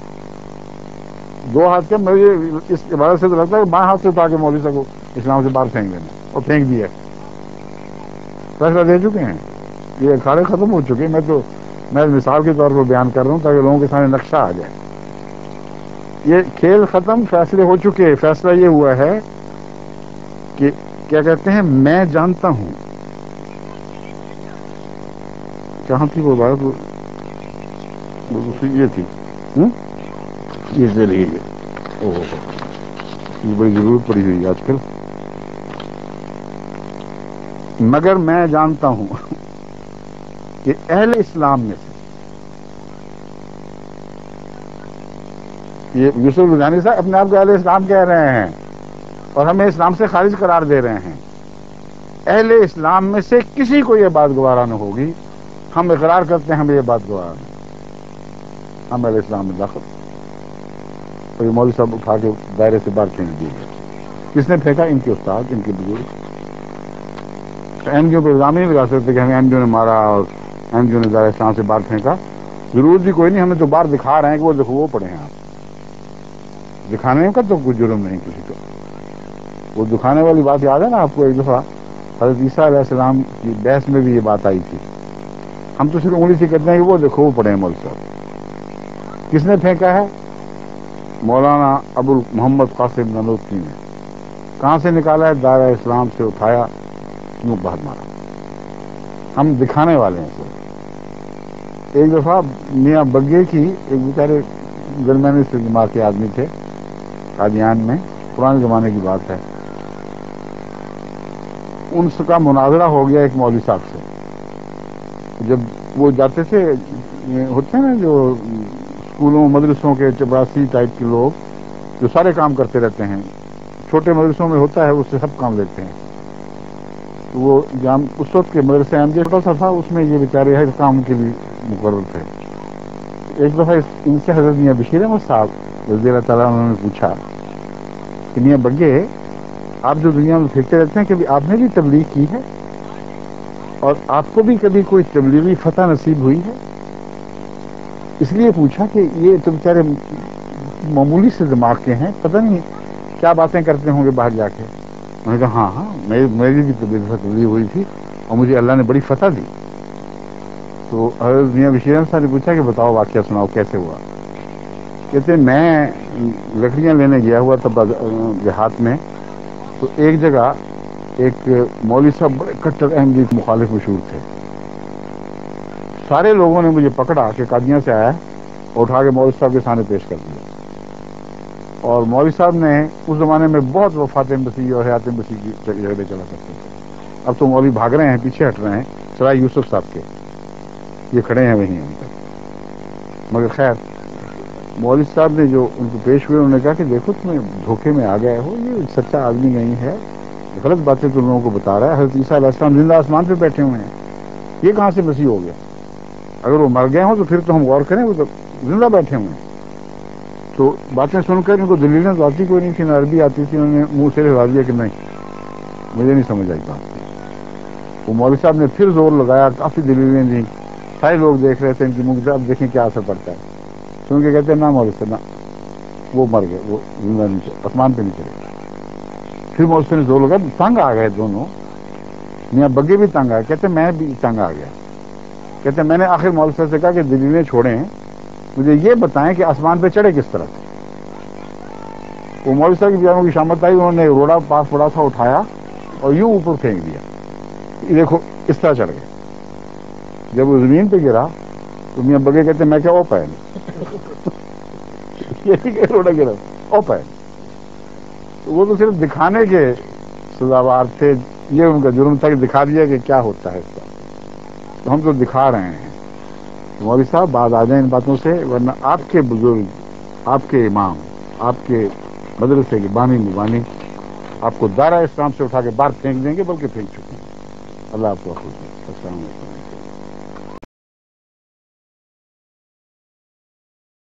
دو ہاتھ کے. مجھے اس عبارت سے تو لگتا ہے کہ بائیں ہاتھ سے اٹھا کے مولوی صاحب کو اسلام سے باہر پھینک دینا، اور پھینک دیا. فیصلہ دے چکے ہیں، یہ اکھاڑے ختم ہو چکے. میں مثال کے طور پر بیان کر رہا ہوں تاکہ لوگوں کے سامنے نقشہ آ جائے. یہ کھیل ختم، فیصلے ہو چکے. فیصلہ یہ ہوا ہے کہ کیا کہتے ہیں، میں جانتا ہوں. کہاں تھی وہ بات؟ یہ تھی یہ سے رہی ہے. یہ بڑی ضرورت پڑی ہوئی آج کل. مگر میں جانتا ہوں کہ اہل اسلام میں سے، یہ یوسف رضانی صاحب اپنے آپ کو اہل اسلام کہہ رہے ہیں اور ہمیں اسلام سے خارج قرار دے رہے ہیں. اہل اسلام میں سے کسی کو یہ بات گوارا نہ ہوگی. ہم اقرار کرتے ہیں ہمیں یہ بات گوارا نہیں، ہم اہل اسلام میں داخل. تو یہ مولوی صاحب اٹھا کے دائرے سے باہر پھینک دیے گئے. کس نے پھینکا؟ ان کے استاد، ان کے بزرگ. ایم جیو پہ الزام نہیں لگا سکتے کہ ہمیں ایم جیو نے مارا اور ایم جیو نے دائرہ اسلام سے باہر پھینکا. ضرورت بھی کوئی نہیں، ہمیں تو باہر دکھا رہے ہیں کہ وہ دیکھو وہ پڑے ہیں. آپ دکھانے کا تو کوئی جرم نہیں کسی کو. وہ دکھانے والی بات یاد ہے نا آپ کو؟ ایک دفعہ حضرت عیسیٰ علیہ السلام کی بحث میں بھی یہ بات آئی تھی. ہم تو صرف انگلی سے کہتے ہیں کہ وہ دیکھو وہ پڑے ہیں مولوی صاحب. کس نے پھینکا ہے؟ مولانا ابو محمد قاسم نانوتوی نے. کہاں سے نکالا ہے؟ دائرہ اسلام سے اٹھایا، کیوں باہر مارا. ہم دکھانے والے ہیں سر. ایک دفعہ میاں بگے کی ایک بیچارے درمیانی سے دماغ کے آدمی تھے قادیان میں، پرانے زمانے کی بات ہے. ان کا مناظرہ ہو گیا ایک مولوی صاحب سے. جب وہ جاتے تھے، ہوتے ہیں نا جو اسکولوں مدرسوں کے چپراسی ٹائپ کے لوگ جو سارے کام کرتے رہتے ہیں، چھوٹے مدرسوں میں ہوتا ہے اس سے سب کام لیتے ہیں. تو وہ اس وقت کے مدرسے ایم جے چھوٹا سا تھا، اس میں یہ بیچارے ہر کام کے بھی مقرر تھے. ایک دفعہ ان سے حضرت میاں بشیر احمد صاحب رضی اللہ تعالیٰ انہوں نے پوچھا کہ میاں بگے آپ جو دنیا میں پھرتے رہتے ہیں، کبھی آپ نے بھی تبلیغ کی ہے؟ اور آپ کو بھی کبھی کوئی تبلیغی فتح نصیب ہوئی ہے؟ اس لیے پوچھا کہ یہ تو بیچارے معمولی سے دماغ کے ہیں، پتہ نہیں کیا باتیں کرتے ہوں گے باہر جا کے. میں نے کہا ہاں میری بھی تبلیغ ہوئی تھی اور مجھے اللہ نے بڑی فتح دی. تو حضرت میاں بشیر احمد صاحب نے پوچھا کہ بتاؤ واقعہ سناؤ کیسے ہوا. کہتے ہیں میں لکڑیاں لینے گیا ہوا تھا دیہات میں، تو ایک جگہ ایک مولوی صاحب بڑے کٹر احمدی مخالف مشہور تھے. سارے لوگوں نے مجھے پکڑا کہ قادیاں سے آیا اور اٹھا کے مولوی صاحب کے سامنے پیش کر دیا. اور مولوی صاحب نے اس زمانے میں بہت وفات مسیح اور حیات مسیح کی جھگڑے چلا کرتے تھے. اب تو مولوی بھاگ رہے ہیں، پیچھے ہٹ رہے ہیں، سرائے یوسف صاحب کے یہ کھڑے ہیں وہیں ان تک. مگر خیر مولوی صاحب نے جو ان کو پیش ہوئے، انہوں نے کہا کہ دیکھو تمہیں دھوکے میں آ گئے ہو، یہ سچا آدمی نہیں ہے، غلط باتیں تم لوگوں کو بتا رہا ہے. حضرت عیسیٰ علیہ السلام زندہ آسمان پہ بیٹھے ہوئے ہیں، یہ کہاں سے مسیح ہو گیا؟ اگر وہ مر گئے ہوں تو پھر تو ہم غور کریں، وہ تو زندہ بیٹھے ہوئے ہیں. تو باتیں سن کر ان کو دلیلیں تو آتی کوئی نہیں تھی، نہ عربی آتی تھی. انہوں نے منہ سے ہلا دیا کہ نہیں، مجھے نہیں سمجھ آئی بات. وہ مولوی صاحب نے پھر زور لگایا، کافی دلیلیں دیں، سارے لوگ دیکھ رہے تھے ان کی منہ. اب دیکھیں کیا اثر پڑتا ہے. سن کے کہتے ہیں نہ مولوی صاحب نہ، وہ مر گئے، وہ زندہ نہیں، آسمان پہ نہیں چلے. پھر مولوی صاحب نے زور لگا، تنگ آ گئے دونوں، میاں بگے بھی تنگ آئے. کہتے میں بھی تنگ آ گیا. کہتے میں نے آخر مولوی صاحب سے کہا کہ دلیلیں چھوڑیں، مجھے یہ بتائیں کہ آسمان پہ چڑھے کس طرح سے. وہ مولوی صاحب کی بیانوں کی شامت آئی، انہوں نے روڑا پاس پڑا تھا اٹھایا اور یوں اوپر پھینک دیا. دیکھو اس طرح چڑھ گئے. جب وہ زمین پہ گرا تو میاں بگے کہتے میں کیا اوپا ہے یہ نہیں کہ روڑا گرا اوپا ہے. وہ تو صرف دکھانے کے سزاوار تھے، یہ ان کا جرم تھا کہ دکھا دیا کہ کیا ہوتا ہے اس کا. تو ہم تو دکھا رہے ہیں. مولوی صاحب بعد آ جائیں ان باتوں سے، ورنہ آپ کے بزرگ، آپ کے امام، آپ کے مدرسے کے بانی مبانی آپ کو دائرہ اسلام سے اٹھا کے باہر پھینک دیں گے، بلکہ پھینک چکے ہیں. اللہ آپ کو خوش. السلام علیکم.